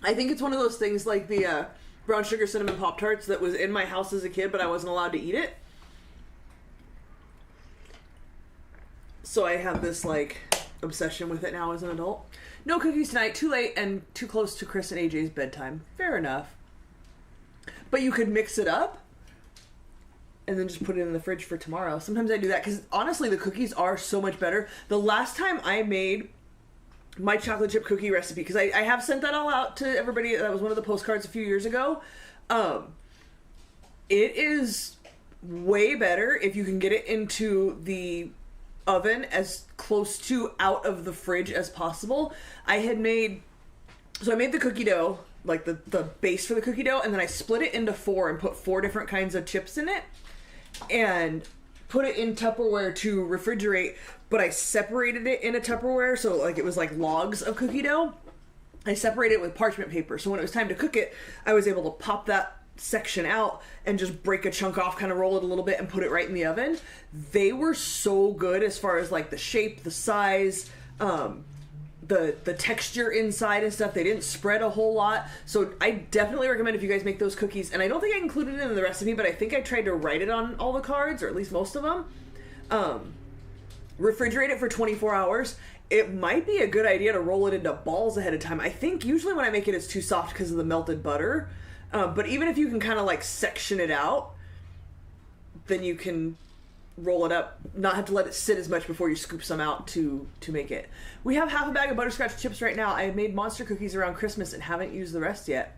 I think it's one of those things like the brown sugar cinnamon Pop-Tarts that was in my house as a kid, but I wasn't allowed to eat it. So I have this, like, obsession with it now as an adult. No cookies tonight. Too late and too close to Chris and AJ's bedtime. Fair enough. But you could mix it up and then just put it in the fridge for tomorrow. Sometimes I do that because, honestly, the cookies are so much better. The last time I made my chocolate chip cookie recipe, because I have sent that all out to everybody. That was one of the postcards a few years ago. It is way better if you can get it into the oven as close to out of the fridge as possible. I made the cookie dough, like the base for the cookie dough, and then I split it into 4 and put 4 different kinds of chips in it and put it in Tupperware to refrigerate, but I separated it in a Tupperware, so like it was like logs of cookie dough. I separated it with parchment paper, so when it was time to cook it, I was able to pop that section out and just break a chunk off, kind of roll it a little bit and put it right in the oven. They were so good as far as like the shape, the size, the texture inside and stuff. They didn't spread a whole lot. So I definitely recommend if you guys make those cookies. And I don't think I included it in the recipe, but I think I tried to write it on all the cards, or at least most of them. Refrigerate it for 24 hours. It might be a good idea to roll it into balls ahead of time. I think usually when I make it, it's too soft because of the melted butter. But even if you can kind of like section it out, then you can roll it up, not have to let it sit as much before you scoop some out to make it. We have half a bag of butterscotch chips right now. I made monster cookies around Christmas and haven't used the rest yet.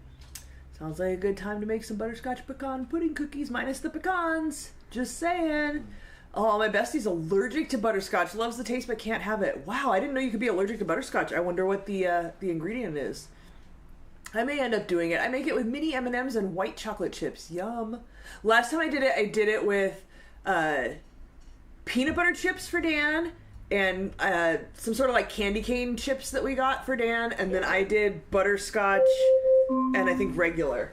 Sounds like a good time to make some butterscotch pecan pudding cookies minus the pecans. Just saying. Oh, my bestie's allergic to butterscotch. Loves the taste but can't have it. Wow, I didn't know you could be allergic to butterscotch. I wonder what the ingredient is. I may end up doing it. I make it with mini M&Ms and white chocolate chips. Yum. Last time I did it with peanut butter chips for Dan and some sort of like candy cane chips that we got for Dan. And then I did butterscotch and I think regular.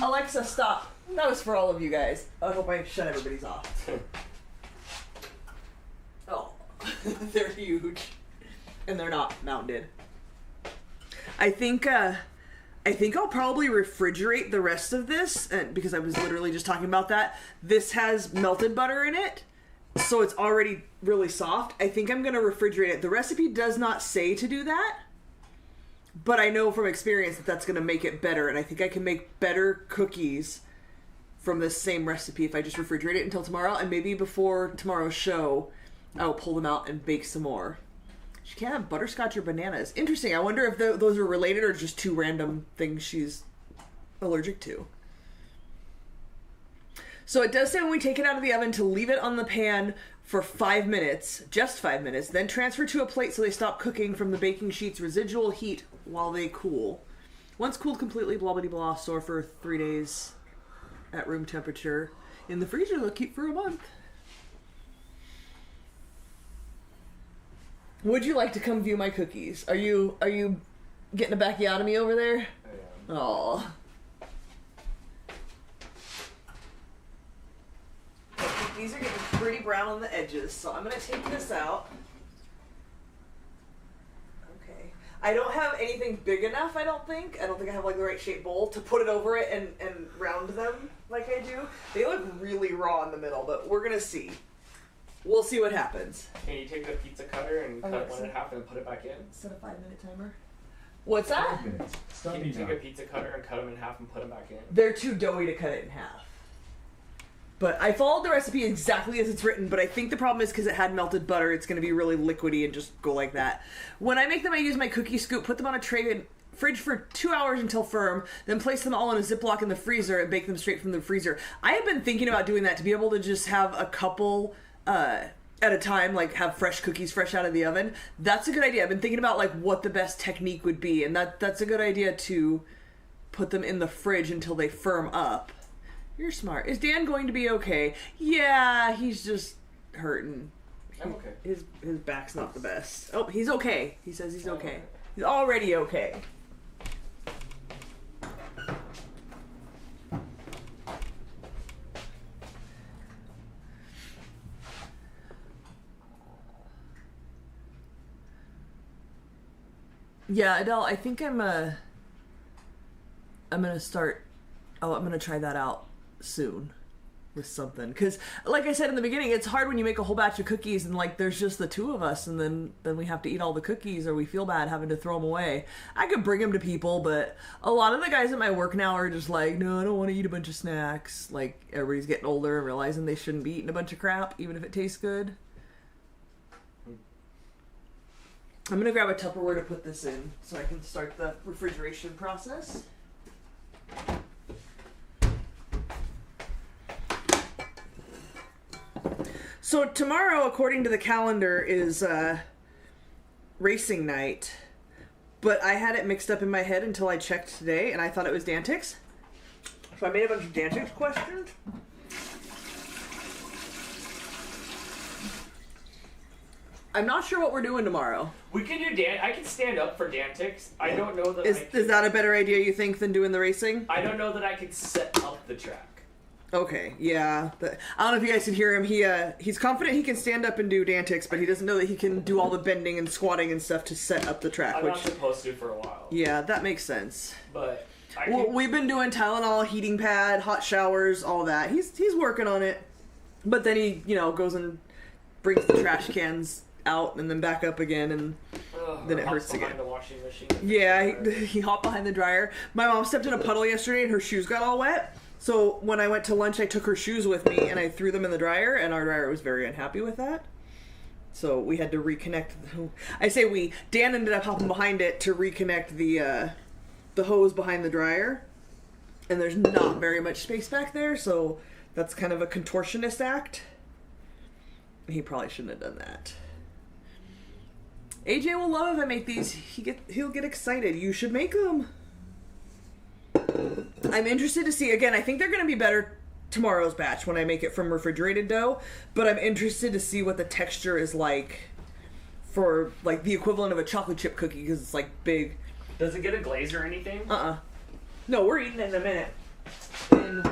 Alexa, stop. That was for all of you guys. I hope I shut everybody's off. Oh, they're huge. And they're not mounted. I think I'll probably refrigerate the rest of this, because I was literally just talking about that. This has melted butter in it, so it's already really soft. I think I'm going to refrigerate it. The recipe does not say to do that, but I know from experience that that's going to make it better, and I think I can make better cookies from this same recipe if I just refrigerate it until tomorrow, and maybe before tomorrow's show, I'll pull them out and bake some more. She can't have butterscotch or bananas. Interesting. I wonder if those are related or just two random things she's allergic to. So it does say when we take it out of the oven to leave it on the pan for 5 minutes, just 5 minutes, then transfer to a plate so they stop cooking from the baking sheet's residual heat while they cool. Once cooled completely, blah, blah, blah, store for 3 days at room temperature. In the freezer, they'll keep for a month. Would you like to come view my cookies? Are you getting a bacchiotomy over there? I am. Aw. These are getting pretty brown on the edges, so I'm going to take this out. Okay. I don't have anything big enough, I don't think. I don't think I have like the right shaped bowl to put it over it and round them like I do. They look really raw in the middle, but we're going to see. We'll see what happens. Can you take the pizza cutter and cut one in half and put it back in? Set a 5-minute timer. What's that? 5 minutes. Can Starting you take now. a pizza cutter and cut them in half and put them back in? They're too doughy to cut it in half. But I followed the recipe exactly as it's written, but I think the problem is because it had melted butter, it's going to be really liquidy and just go like that. When I make them, I use my cookie scoop, put them on a tray in fridge for 2 hours until firm, then place them all in a Ziploc in the freezer and bake them straight from the freezer. I have been thinking about doing that to be able to just have a couple at a time, like have fresh cookies fresh out of the oven. That's a good idea. I've been thinking about like what the best technique would be, and that's a good idea to put them in the fridge until they firm up. You're smart. Is Dan going to be okay? Yeah, he's just hurting. I'm okay. His back's not the best. Oh, he's okay. He says he's okay. He's already okay. Yeah, Adele, I think I'm gonna start. Oh, I'm gonna try that out soon with something, because like I said in the beginning, it's hard when you make a whole batch of cookies and like there's just the two of us, and then we have to eat all the cookies, or we feel bad having to throw them away. I could bring them to people, but a lot of the guys at my work now are just like, no, I don't want to eat a bunch of snacks. Like, everybody's getting older and realizing they shouldn't be eating a bunch of crap even if it tastes good. I'm gonna grab a Tupperware to put this in so I can start the refrigeration process. So tomorrow, according to the calendar, is racing night, but I had it mixed up in my head until I checked today, and I thought it was Dantix. So I made a bunch of Dantix questions. I'm not sure what we're doing tomorrow. We can do I can stand up for Dantix. I don't know that Is that a better idea, you think, than doing the racing? I don't know that I could set up the track. Okay, yeah. I don't know if you guys can hear him. He's confident he can stand up and do Dantix, but he doesn't know that he can do all the bending and squatting and stuff to set up the track. I'm not supposed to for a while. Yeah, that makes sense. But we've been doing Tylenol, heating pad, hot showers, all that. He's working on it. But then he, goes and brings the trash cans out and then back up again, and then it hurts again. The washing machine. Yeah, he hopped behind the dryer. My mom stepped in a puddle yesterday and her shoes got all wet. So when I went to lunch, I took her shoes with me and I threw them in the dryer, and our dryer was very unhappy with that. So we had to reconnect. I say we. Dan ended up hopping behind it to reconnect the hose behind the dryer, and there's not very much space back there, so that's kind of a contortionist act. He probably shouldn't have done that. AJ will love if I make these. He'll get excited. You should make them. I'm interested to see. Again, I think they're going to be better tomorrow's batch when I make it from refrigerated dough, but I'm interested to see what the texture is like for like the equivalent of a chocolate chip cookie, because it's like big. Does it get a glaze or anything? No, we're eating it in a minute. In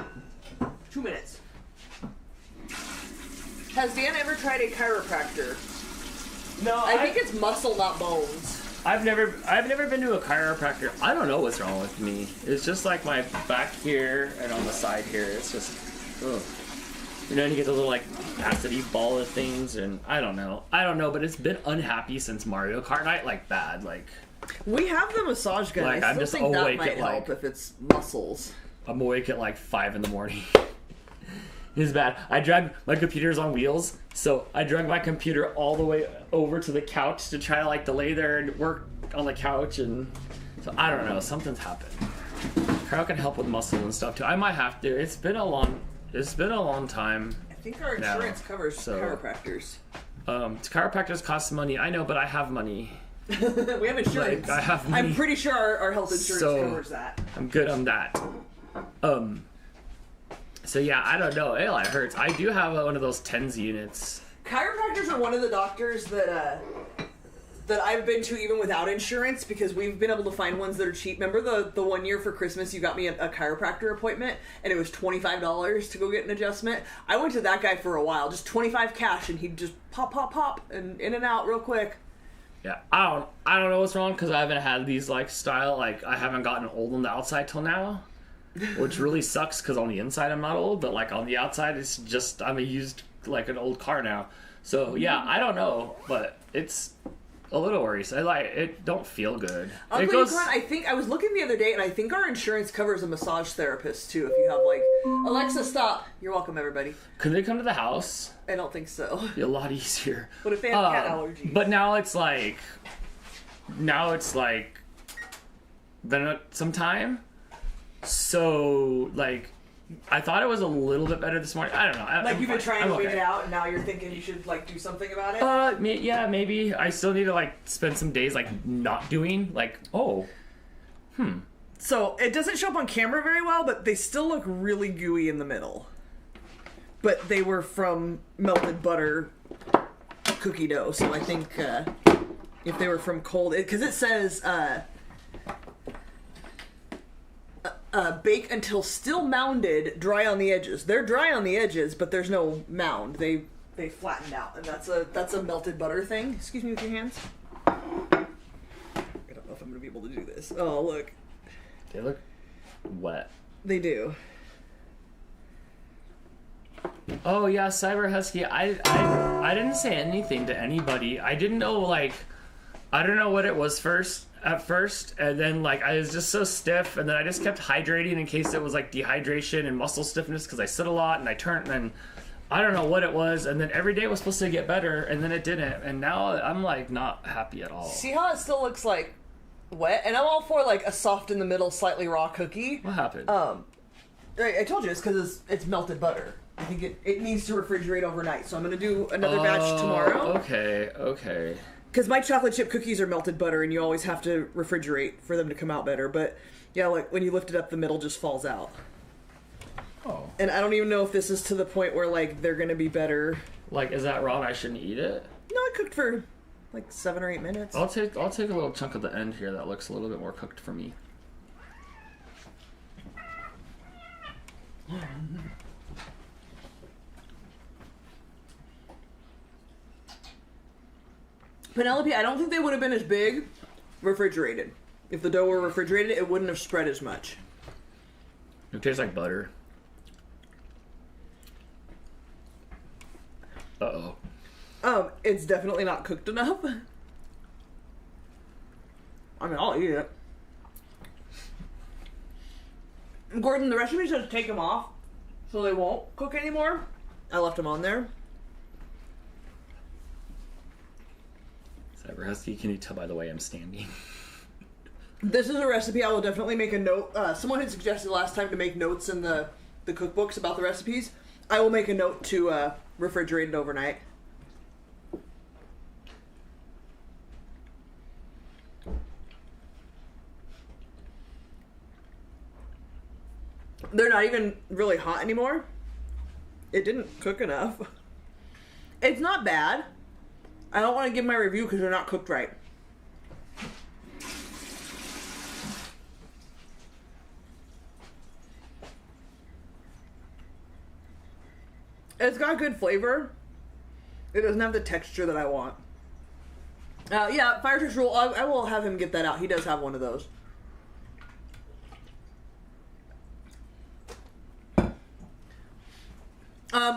2 minutes. Has Dan ever tried a chiropractor? No, I think it's muscle, not bones. I've never been to a chiropractor. I don't know what's wrong with me. It's just like my back here and on the side here. It's just, ugh. And you get those little like acidy ball of things, and I don't know, but it's been unhappy since Mario Kart night, like bad, like. We have the massage gun. Like, I I'm still just think that awake might at, help like- if it's muscles. I'm awake at like 5 in the morning. It's bad. I drag my computer's on wheels, so I drag my computer all the way over to the couch to try to like to lay there and work on the couch, and so I don't know, something's happened. Cryo can help with muscles and stuff too. I might have to. It's been a long time. I think our insurance covers chiropractors. Chiropractors cost money. I know, but I have money. We have insurance. Like, I have money. I'm pretty sure our health insurance covers that. I'm good on that. So yeah, I don't know. It hurts. I do have one of those TENS units. Chiropractors are one of the doctors that I've been to even without insurance, because we've been able to find ones that are cheap. Remember the 1 year for Christmas you got me a chiropractor appointment and it was $25 to go get an adjustment? I went to that guy for a while, just $25 cash, and he'd just pop and in and out real quick. Yeah, I don't know what's wrong, because I haven't had these I haven't gotten old on the outside till now. Which really sucks, because on the inside I'm not old, but like on the outside it's just I'm a used like an old car now. So yeah, I don't know, but it's a little worrisome. It don't feel good. Ugly It goes. Yukon, I think I was looking the other day, and I think our insurance covers a massage therapist too. If you have like Alexa, stop. You're welcome, everybody. Could they come to the house? I don't think so. Be a lot easier. What if they have cat allergies? But now it's like been some time. So like, I thought it was a little bit better this morning. I don't know. Like you've been trying to wait okay. it out, and now you're thinking you should like do something about it. Yeah, maybe. I still need to like spend some days like not doing like. So it doesn't show up on camera very well, but they still look really gooey in the middle. But they were from melted butter cookie dough, so I think if they were from cold, because it says bake until still mounded, dry on the edges. They're dry on the edges, but there's no mound. They flattened out, and that's a melted butter thing. Excuse me with your hands. I don't know if I'm gonna be able to do this. Oh, look. They look wet. They do. Oh yeah, Cyber Husky. I didn't say anything to anybody. I didn't know I don't know what it was at first, and then like I was just so stiff, and then I just kept hydrating in case it was like dehydration and muscle stiffness because I sit a lot and I turned, and I don't know what it was, and then every day was supposed to get better, and then it didn't, and now I'm like not happy at all. See how it still looks like wet, and I'm all for like a soft in the middle, slightly raw cookie. What happened? I told you it's because it's melted butter. I think it needs to refrigerate overnight, so I'm gonna do another batch tomorrow. Okay. Because my chocolate chip cookies are melted butter, and you always have to refrigerate for them to come out better. But yeah, like when you lift it up, the middle just falls out. Oh. And I don't even know if this is to the point where like they're gonna be better. Like, is that raw and I shouldn't eat it? No, I cooked for like 7 or 8 minutes. I'll take a little chunk of the end here that looks a little bit more cooked for me. Penelope, I don't think they would have been as big refrigerated. If the dough were refrigerated, it wouldn't have spread as much. It tastes like butter. Uh-oh. It's definitely not cooked enough. I mean, I'll eat it. Gordon, the recipe says take them off so they won't cook anymore. I left them on there. Cyber Husky, can you tell by the way I'm standing? This is a recipe I will definitely make a note. Someone had suggested last time to make notes in the cookbooks about the recipes. I will make a note to refrigerate it overnight. They're not even really hot anymore. It didn't cook enough. It's not bad. I don't want to give my review because they're not cooked right. It's got good flavor. It doesn't have the texture that I want. Yeah, Fire Fish Roll, I will have him get that out. He does have one of those.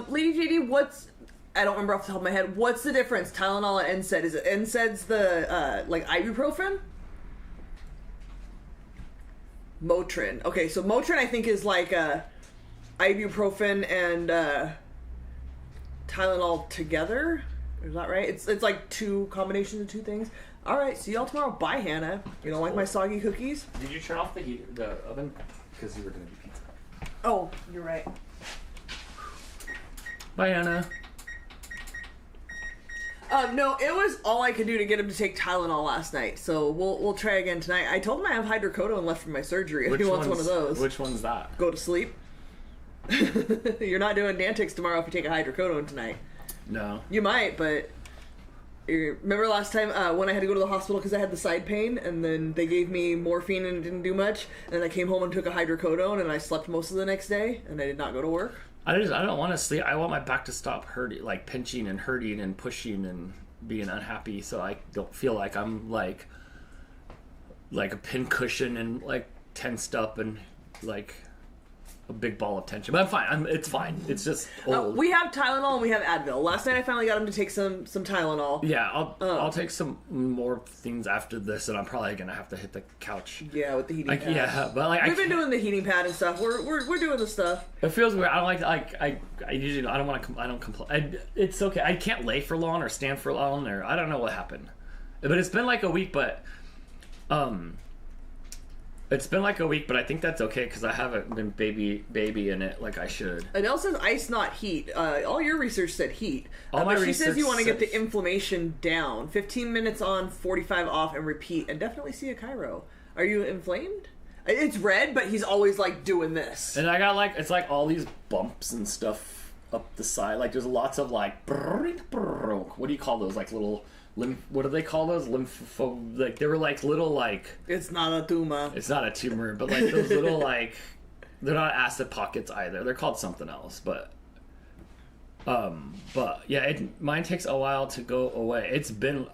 Lady JD, I don't remember off the top of my head, what's the difference? Tylenol and NSAID. Is it NSAID's the, like, ibuprofen? Motrin. Okay, so Motrin I think is like, ibuprofen and, Tylenol together? Is that right? It's like two combinations of two things. Alright, see y'all tomorrow. Bye, Hannah. You don't like my soggy cookies? Did you turn off the oven? Because you were going to do pizza. Oh, you're right. Bye, Anna. No, it was all I could do to get him to take Tylenol last night. So we'll try again tonight. I told him I have hydrocodone left from my surgery if he wants one of those. Which one's that? Go to sleep. You're not doing Dantix tomorrow if you take a hydrocodone tonight. No. You might, but remember last time when I had to go to the hospital because I had the side pain, and then they gave me morphine and it didn't do much, and then I came home and took a hydrocodone, and I slept most of the next day, and I did not go to work. I don't want to sleep. I want my back to stop hurting, like pinching and hurting and pushing and being unhappy, so I don't feel like I'm like a pin cushion and like tensed up and like a big ball of tension. But I'm fine. It's fine. It's just old. We have Tylenol and we have Advil. Last night I finally got him to take some Tylenol. Yeah, I'll take some more things after this, and I'm probably gonna have to hit the couch. Yeah, with the heating pad. Yeah, but like we've been doing the heating pad and stuff. We're doing the stuff. It feels weird. I don't I usually I don't want to. I don't complain. It's okay. I can't lay for long or stand for long, or I don't know what happened. But it's been like a week. But it's been like a week, but I think that's okay because I haven't been baby in it like I should. Adele says ice, not heat. All your research said heat. But she says you want to get the inflammation down. 15 minutes on, 45 off, and repeat. And definitely see a chiro. Are you inflamed? It's red, but he's always like doing this. And I got like it's like all these bumps and stuff up the side. Like there's lots of like what do you call those? Like little. What do they call those? Like they were like little like. It's not a tumor. It's not a tumor, but like those little like, they're not acid pockets either. They're called something else, but yeah, mine takes a while to go away. It's been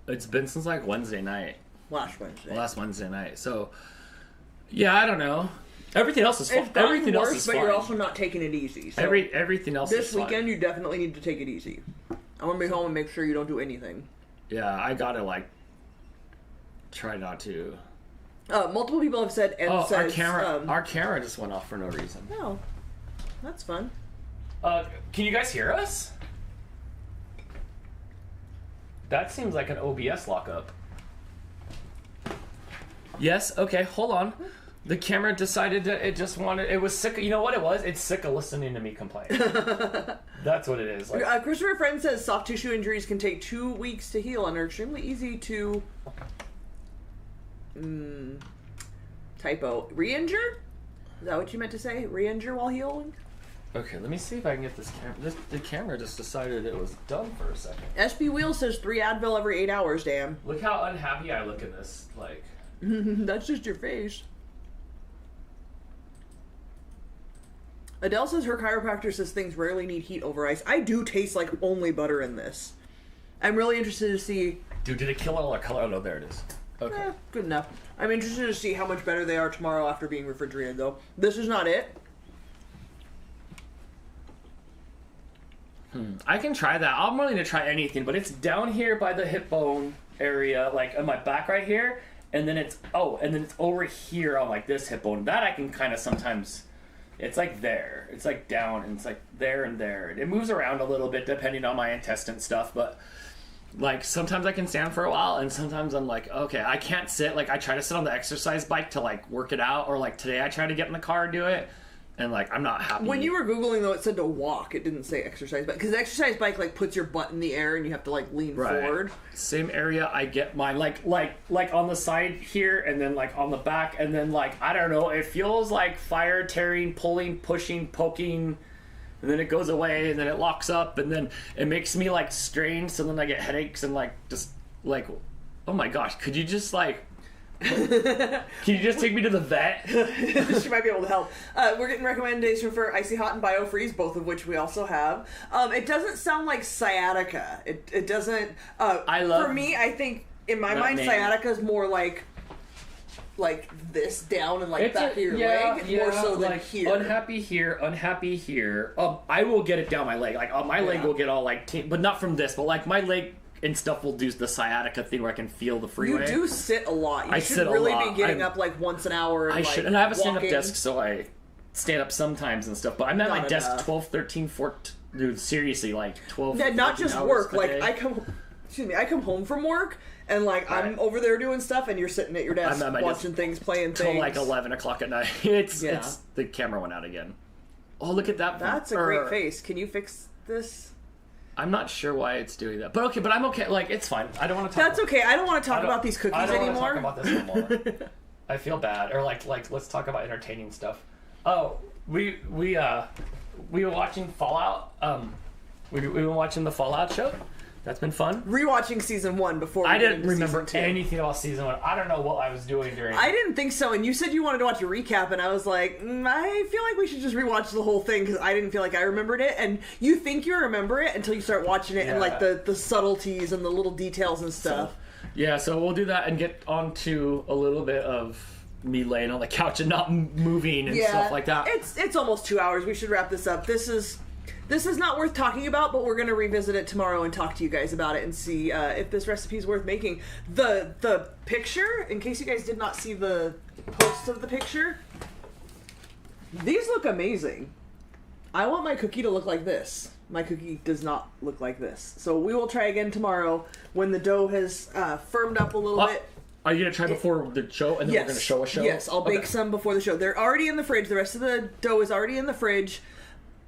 since like Wednesday night. Last Wednesday night. So yeah, I don't know. Everything else is fine. Everything else is fine. But you're also not taking it easy. So everything else is fine. This weekend, you definitely need to take it easy. I'm gonna be home and make sure you don't do anything. Yeah, I gotta like try not to. Multiple people have said. Our camera just went off for no reason. Oh, that's fun. Can you guys hear us? That seems like an OBS lockup. Yes. Okay. Hold on. The camera decided that it was sick. You know what it was? It's sick of listening to me complain. That's what it is. Like, Christopher Friend says soft tissue injuries can take 2 weeks to heal and are extremely easy to typo. Re-injure? Is that what you meant to say? Re-injure while healing? Okay, let me see if I can get this camera. The camera just decided it was done for a second. SB Wheel says 3 Advil every 8 hours, Dan. Look how unhappy I look in this. Like, that's just your face. Adele says her chiropractor says things rarely need heat over ice. I do taste like only butter in this. I'm really interested to see... Dude, did it kill all our color? Oh, no, there it is. Okay. Good enough. I'm interested to see how much better they are tomorrow after being refrigerated, though. This is not it. I can try that. I'm willing to try anything, but it's down here by the hip bone area, like on my back right here, and then it's over here on like this hip bone. That I can kind of sometimes... It's like there. It's like down, and it's like there and there. It moves around a little bit depending on my intestine stuff, but like sometimes I can stand for a while, and sometimes I'm like, okay, I can't sit. Like I try to sit on the exercise bike to like work it out, or like today I try to get in the car and do it, and like I'm not happy. When you were Googling though, it said to walk. It didn't say exercise bike, because the exercise bike like puts your butt in the air and you have to like lean forward. Same area I get mine, like on the side here, and then like on the back, and then like I don't know. It feels like fire, tearing, pulling, pushing, poking, and then it goes away, and then it locks up, and then it makes me like strain. So then I get headaches and like just like, oh my gosh, could you just like. Can you just take me to the vet? She might be able to help. We're getting recommendation for Icy Hot and BioFreeze, both of which we also have. It doesn't sound like sciatica. It doesn't. For me, I think in my mind, sciatica is more like this down and like back of your leg, more so than like here. Unhappy here. I will get it down my leg. Like my leg will get all like, but not from this. But like my leg. And stuff will do the sciatica thing where I can feel the freeway. You do sit a lot. You should really be getting up like once an hour. And, and I have a stand-up desk, so I stand up sometimes and stuff. But I'm at my desk 12, 13, 14. Dude, seriously, like 12. Yeah, not just work. Like I come home from work and like I'm over there doing stuff, and you're sitting at your desk watching things, playing things till like 11 o'clock at night. It's the camera went out again. Oh, look at that! That's a great face. Can you fix this? I'm not sure why it's doing that, but I'm okay. Like it's fine. I don't want to talk. That's okay. I don't want to talk about these cookies anymore. I don't want to talk about this anymore. I feel bad. Or like let's talk about entertaining stuff. Oh, we were watching Fallout. We've been watching the Fallout show. That's been fun. Rewatching season 1 before I didn't remember anything about season 1. I don't know what I was doing during. I didn't think so, and you said you wanted to watch a recap, and I was like, I feel like we should just rewatch the whole thing because I didn't feel like I remembered it. And you think you remember it until you start watching it and like the subtleties and the little details and stuff. So we'll do that and get on to a little bit of me laying on the couch and not moving and stuff like that. It's almost 2 hours. We should wrap this up. This is not worth talking about, but we're going to revisit it tomorrow and talk to you guys about it and see if this recipe is worth making. The picture, in case you guys did not see the post of the picture, these look amazing. I want my cookie to look like this. My cookie does not look like this. So we will try again tomorrow when the dough has firmed up a little bit. Are you going to try before the show and then we're going to show a show? Yes, I'll bake some before the show. They're already in the fridge. The rest of the dough is already in the fridge.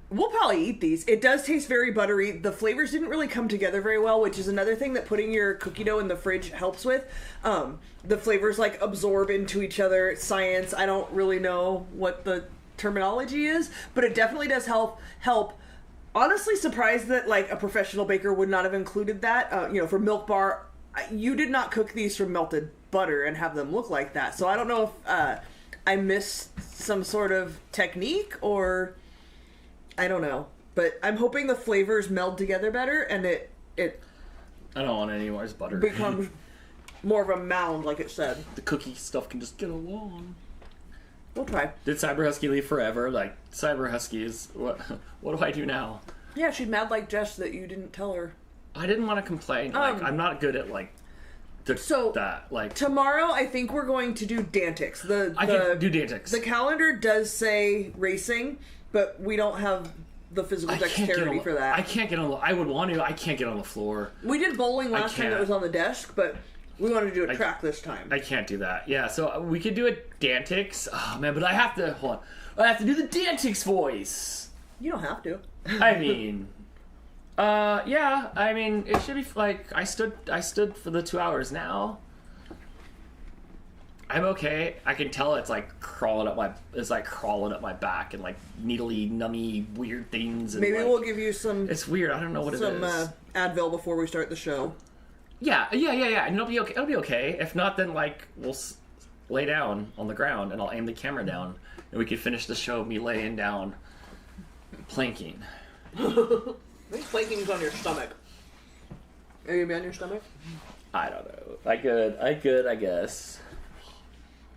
We'll probably eat these. It does taste very buttery. The flavors didn't really come together very well, which is another thing that putting your cookie dough in the fridge helps with. The flavors like absorb into each other. It's science. I don't really know what the terminology is, but it definitely does help. Honestly surprised that like a professional baker would not have included that. For Milk Bar, you did not cook these from melted butter and have them look like that. So I don't know if I missed some sort of technique or I don't know. But I'm hoping the flavors meld together better and it I don't want any more butter. Becomes more of a mound like it said. The cookie stuff can just get along. We'll try. Did Cyber Husky leave forever? Like, Cyber Husky is... What do I do now? Yeah, she's mad like Jess that you didn't tell her. I didn't want to complain. Like, I'm not good at, like... Tomorrow, I think we're going to do Dantix. I can do Dantix. The calendar does say racing, but we don't have the physical dexterity for that. I can't get on the... I would want to. I can't get on the floor. We did bowling last time that was on the desk, but... We want to do a track this time. I can't do that. Yeah, so we could do a Dantix. Oh, man, but I have to... Hold on. I have to do the Dantix voice. You don't have to. I mean... yeah. I mean, it should be like... I stood for the 2 hours now. I'm okay. I can tell it's like crawling up my... It's like crawling up my back and like needly, nummy, weird things. And maybe we'll give you some... It's weird. I don't know what it is. Some Advil before we start the show. Yeah, and it'll be okay. It'll be okay. If not, then like we'll lay down on the ground, and I'll aim the camera down, and we can finish the show me laying down, planking. I think planking's on your stomach. Are you gonna be on your stomach? I don't know. I could. I guess.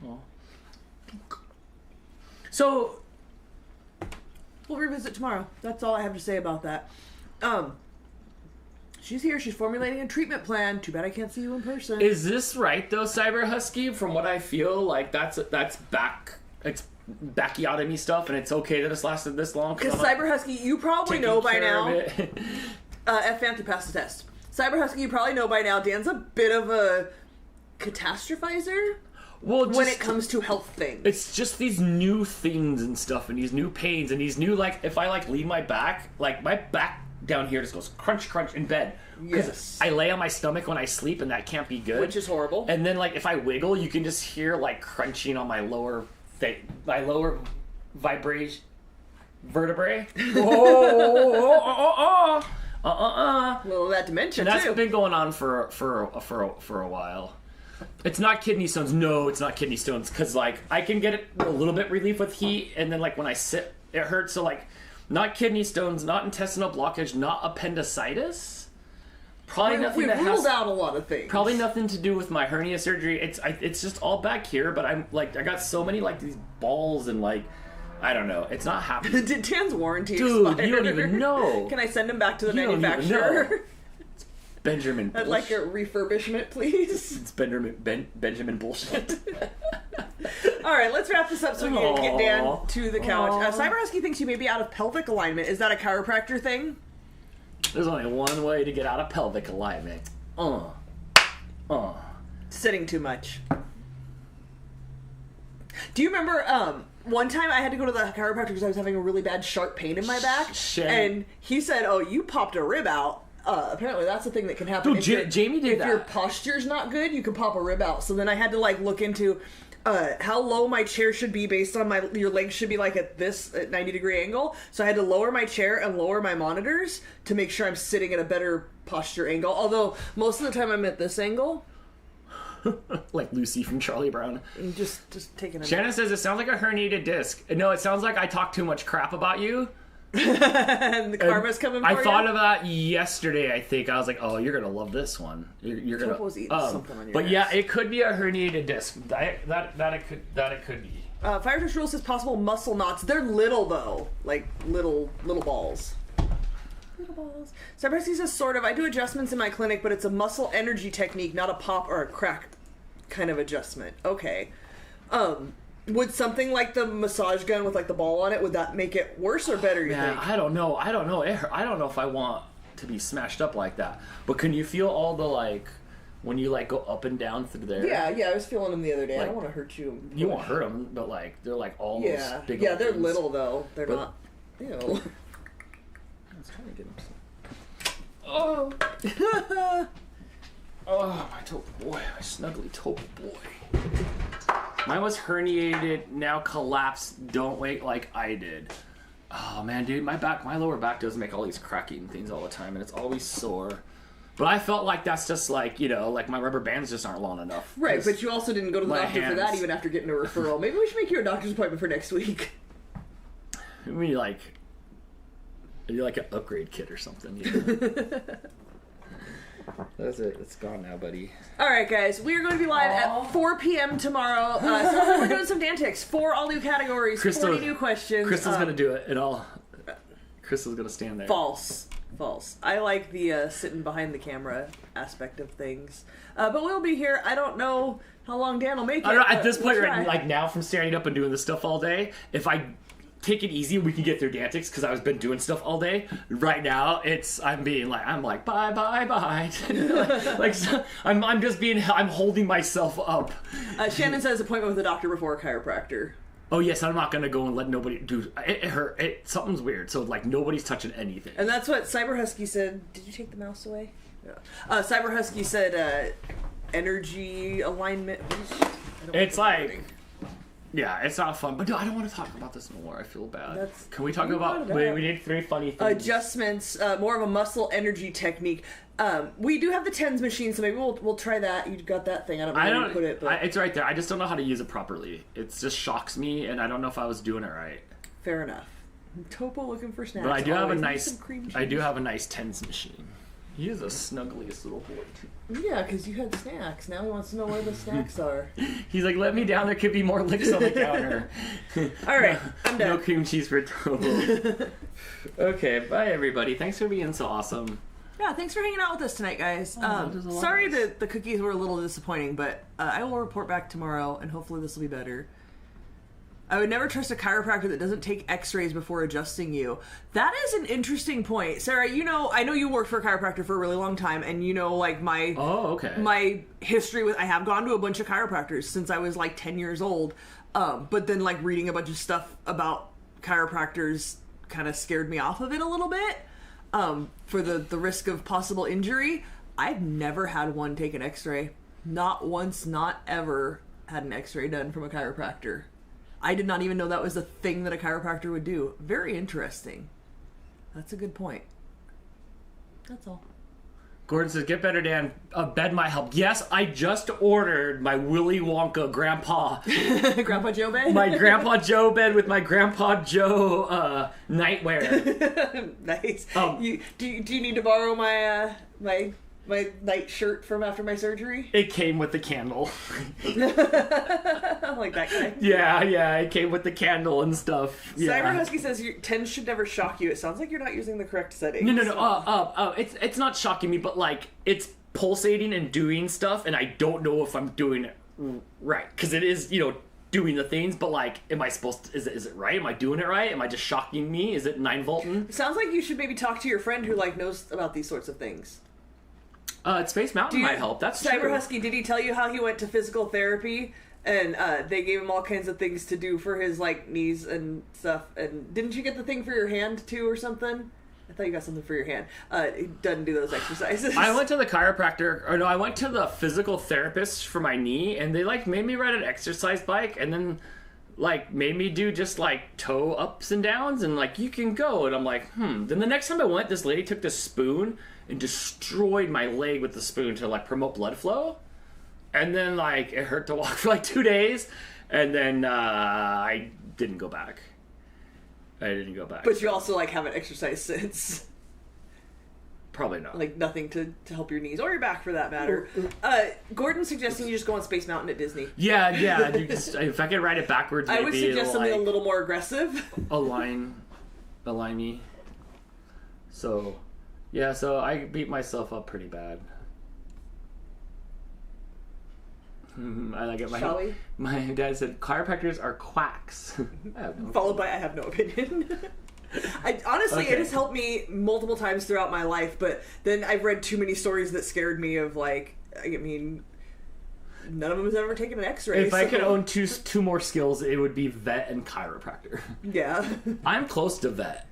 Oh. So we'll revisit tomorrow. That's all I have to say about that. She's here. She's formulating a treatment plan. Too bad I can't see you in person. Is this right though, Cyber Husky? From what I feel, like it's backiotomy stuff, and it's okay that it's lasted this long. Because Cyber Husky, you probably know by now. F Fancy passed the test. Cyber Husky, you probably know by now. Dan's a bit of a catastrophizer. Well, when it comes to health things, it's just these new things and stuff, and these new pains, and these new like. If I like lean my back, like my back down here just goes crunch crunch in bed. Yes. I lay on my stomach when I sleep, and that can't be good. Which is horrible. And then like if I wiggle, you can just hear like crunching on my lower vibration vertebrae. Well, that dementia and that's too. been going on for a while. It's not kidney stones. No, it's not kidney stones, because like I can get a little bit relief with heat, and then like when I sit, it hurts. So like. Not kidney stones, not intestinal blockage, not appendicitis. Probably nothing that has... We've ruled out a lot of things. Probably nothing to do with my hernia surgery. It's just all back here, but I'm like, I got so many like these balls and like, I don't know. It's not happening. Did Dan's warranty expire? Dude, you don't even know. Can I send him back to the manufacturer? Benjamin I'd like a refurbishment, please. It's Benjamin bullshit. All right, let's wrap this up so we can get Dan to the couch. Cyber Husky thinks you may be out of pelvic alignment. Is that a chiropractor thing? There's only one way to get out of pelvic alignment. Sitting too much. Do you remember one time I had to go to the chiropractor because I was having a really bad sharp pain in my back? Shit. And he said, oh, you popped a rib out. Apparently that's the thing that can happen. Dude, Jamie did that. If your posture's not good, you can pop a rib out. So then I had to like look into how low my chair should be based on your legs should be like at 90-degree angle. So I had to lower my chair and lower my monitors to make sure I'm sitting at a better posture angle. Although most of the time I'm at this angle. Like Lucy from Charlie Brown. And just taking a Shannon says it sounds like a herniated disc. No, it sounds like I talk too much crap about you. And the karma's coming for you? I thought of that yesterday, I think. I was like, oh, you're going to love this one. You're going Topo's eating something on your But ass. yeah, it could be a herniated disc. That it could be. Firefish Rule says possible muscle knots. They're little, though. Like, little balls. Little balls. Cybersky says, sort of. I do adjustments in my clinic, but it's a muscle energy technique, not a pop or a crack kind of adjustment. Okay. Would something like the massage gun with, like, the ball on it, would that make it worse or better, you think? I don't know. I don't know if I want to be smashed up like that. But can you feel all the, like, when you, like, go up and down through there? Yeah, I was feeling them the other day. Like, I don't want to hurt you. You won't hurt them, but, like, they're, like, almost big. Yeah, they're things. little, though. They're not... Ew. I was trying to get them some... Oh! Oh, my topo boy. My snuggly topo boy. Mine was herniated, now collapsed. Don't wait like I did. Oh man, dude, my lower back does make all these cracking things all the time, and it's always sore. But I felt like that's just like, you know, like my rubber bands just aren't long enough. Right, but you also didn't go to the doctor for that hands. even after getting a referral. Maybe we should make you a doctor's appointment for next week. Maybe like, you're like an upgrade kit or something. You know? That's it. It's gone now, buddy. All right, guys. We are going to be live at 4 p.m. tomorrow. So we're doing some Dantics. 4 all new categories, 40 new questions. Crystal's going to do it, and Crystal's going to stand there. False. I like the sitting behind the camera aspect of things. But we'll be here. I don't know how long Dan will make it. I don't know, at this point, we'll right, like now, from standing up and doing this stuff all day, if I take it easy, we can get through Dantics because I've been doing stuff all day. Right now, I'm like bye. like so, I'm just I'm holding myself up. Shannon says appointment with a doctor before a chiropractor. Oh yes, I'm not gonna go and let nobody do it. Hurt. Something's weird. So like nobody's touching anything. And that's what Cyber Husky said. Did you take the mouse away? Yeah. Cyber Husky said energy alignment. It's like. Yeah, it's not fun. But dude, I don't want to talk about this no more. I feel bad. Can we talk about... We need 3 funny things. Adjustments, more of a muscle energy technique. We do have the TENS machine, so maybe we'll try that. You got that thing. I don't know where you put it. But... it's right there. I just don't know how to use it properly. It just shocks me, and I don't know if I was doing it right. Fair enough. Topo looking for snacks. But I do have a nice TENS machine. He is the snuggliest little boy, too. Yeah, because you had snacks. Now he wants to know where the snacks are. He's like, let me down. There could be more licks on the counter. All right, I'm done. No cream cheese for Topo. Okay, bye, everybody. Thanks for being so awesome. Yeah, thanks for hanging out with us tonight, guys. Sorry that the cookies were a little disappointing, but I will report back tomorrow, and hopefully this will be better. I would never trust a chiropractor that doesn't take x-rays before adjusting you. That is an interesting point. Sarah, I know you worked for a chiropractor for a really long time, and like my... Oh, okay. My history with... I have gone to a bunch of chiropractors since I was like 10 years old, but then like reading a bunch of stuff about chiropractors kind of scared me off of it a little bit, for the risk of possible injury. I've never had one take an x-ray. Not once, not ever had an x-ray done from a chiropractor. I did not even know that was a thing that a chiropractor would do. Very interesting. That's a good point. That's all. Gordon says, get better, Dan. A bed might help. Yes, I just ordered my Willy Wonka Grandpa. Grandpa Joe bed? My Grandpa Joe bed with my Grandpa Joe nightwear. Nice. Do you need to borrow my my night shirt from after my surgery? It came with the candle. I like that guy. Yeah, it came with the candle and stuff. Yeah. Cyber Husky says your TENS should never shock you. It sounds like you're not using the correct settings. No. It's not shocking me, but like it's pulsating and doing stuff, and I don't know if I'm doing it right because it is, doing the things. But like, am I supposed to? Is it right? Am I doing it right? Am I just shocking me? Is it 9-volting? Sounds like you should maybe talk to your friend who like knows about these sorts of things. Space Mountain might help. That's Cyber true. Husky, did he tell you how he went to physical therapy and they gave him all kinds of things to do for his like knees and stuff? And didn't you get the thing for your hand too or something? I thought you got something for your hand. He doesn't do those exercises. I went to the chiropractor, I went to the physical therapist for my knee, and they like made me ride an exercise bike, and then like made me do just like toe ups and downs, and like you can go, and I'm like, Then the next time I went, this lady took this spoon and destroyed my leg with the spoon to like promote blood flow, and then like it hurt to walk for like 2 days, and then I didn't go back. I didn't go back. But you also like haven't exercised since. Probably not. Like nothing to help your knees or your back for that matter. Gordon's suggesting you just go on Space Mountain at Disney. Yeah. You just, if I could write it backwards, maybe I would suggest something like, a little more aggressive. align me. So, yeah. So I beat myself up pretty bad. I like it. Shall we? My dad said chiropractors are quacks. Followed by I have no opinion. Honestly, it has helped me multiple times throughout my life, but then I've read too many stories that scared me of like, I mean, none of them has ever taken an x-ray. If I could own two more skills, it would be vet and chiropractor. Yeah. I'm close to vet.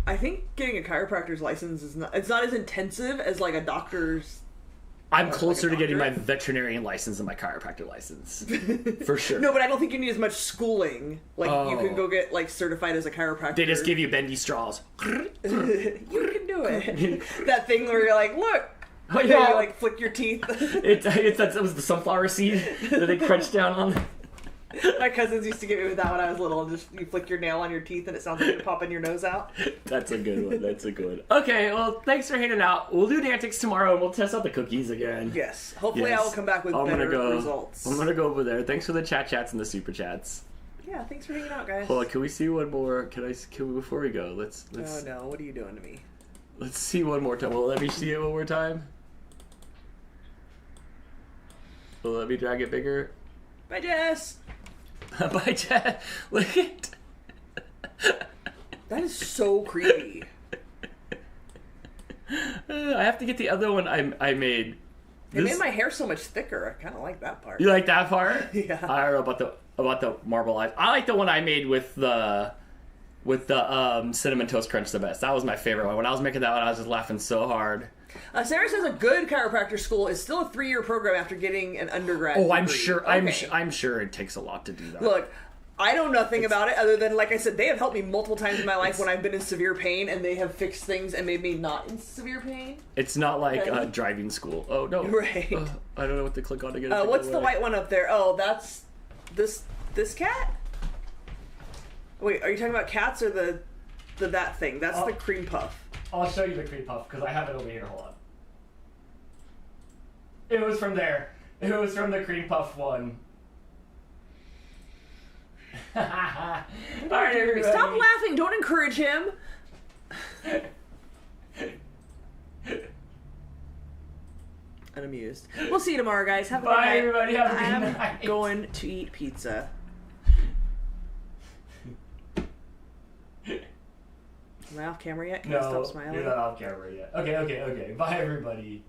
I think getting a chiropractor's license is not as intensive as like a doctor's. I'm closer to getting my veterinarian license than my chiropractor liceness. For sure. No, but I don't think you need as much schooling. Like, you can go get, like, certified as a chiropractor. They just give you bendy straws. You can do it. That thing where you're like, look. Oh, You like, flick your teeth. It was the sunflower seed that they crunched down on. My cousins used to get me with that when I was little. Just you flick your nail on your teeth and it sounds like you're popping your nose out. That's a good one. Okay, well, thanks for hanging out. We'll do the antics tomorrow and we'll test out the cookies again. Yes. Hopefully I will come back with better results. I'm gonna go over there. Thanks for the chats and the super chats. Yeah, thanks for hanging out, guys. Hold on, can we see one more? Can we, before we go? Let's. Oh no, what are you doing to me? Let's see one more time. Will let me see it one more time? Will let me drag it bigger? Bye, Jess. Bye, Chad. Look at. That is so creepy. I have to get the other one I made. It made my hair so much thicker. I kind of like that part. You like that part? Yeah. I don't know about the marble eyes. I like the one I made with the cinnamon toast crunch the best. That was my favorite one. When I was making that one, I was just laughing so hard. Sarah says a good chiropractor school is still a 3-year program after getting an undergrad. Oh, I'm degree. sure. Okay. I'm sure it takes a lot to do that. Look, I know nothing about it other than, like I said, they have helped me multiple times in my life when I've been in severe pain, and they have fixed things and made me not in severe pain. It's not like driving school. Oh no. Right. I don't know what to click on to get it. What's the white one up there? Oh, that's this cat. Wait, are you talking about cats or the that thing? That's the cream puff. I'll show you the cream puff because I have it over here. Hold on. It was from there. It was from the cream puff one. All right, everybody. Stop laughing! Don't encourage him. Unamused. We'll see you tomorrow, guys. Have a good night. Bye, everybody. Have a good I'm night. going to eat pizza. Am I off camera yet? Can I stop smiling? You're not off camera yet. Okay. Bye, everybody.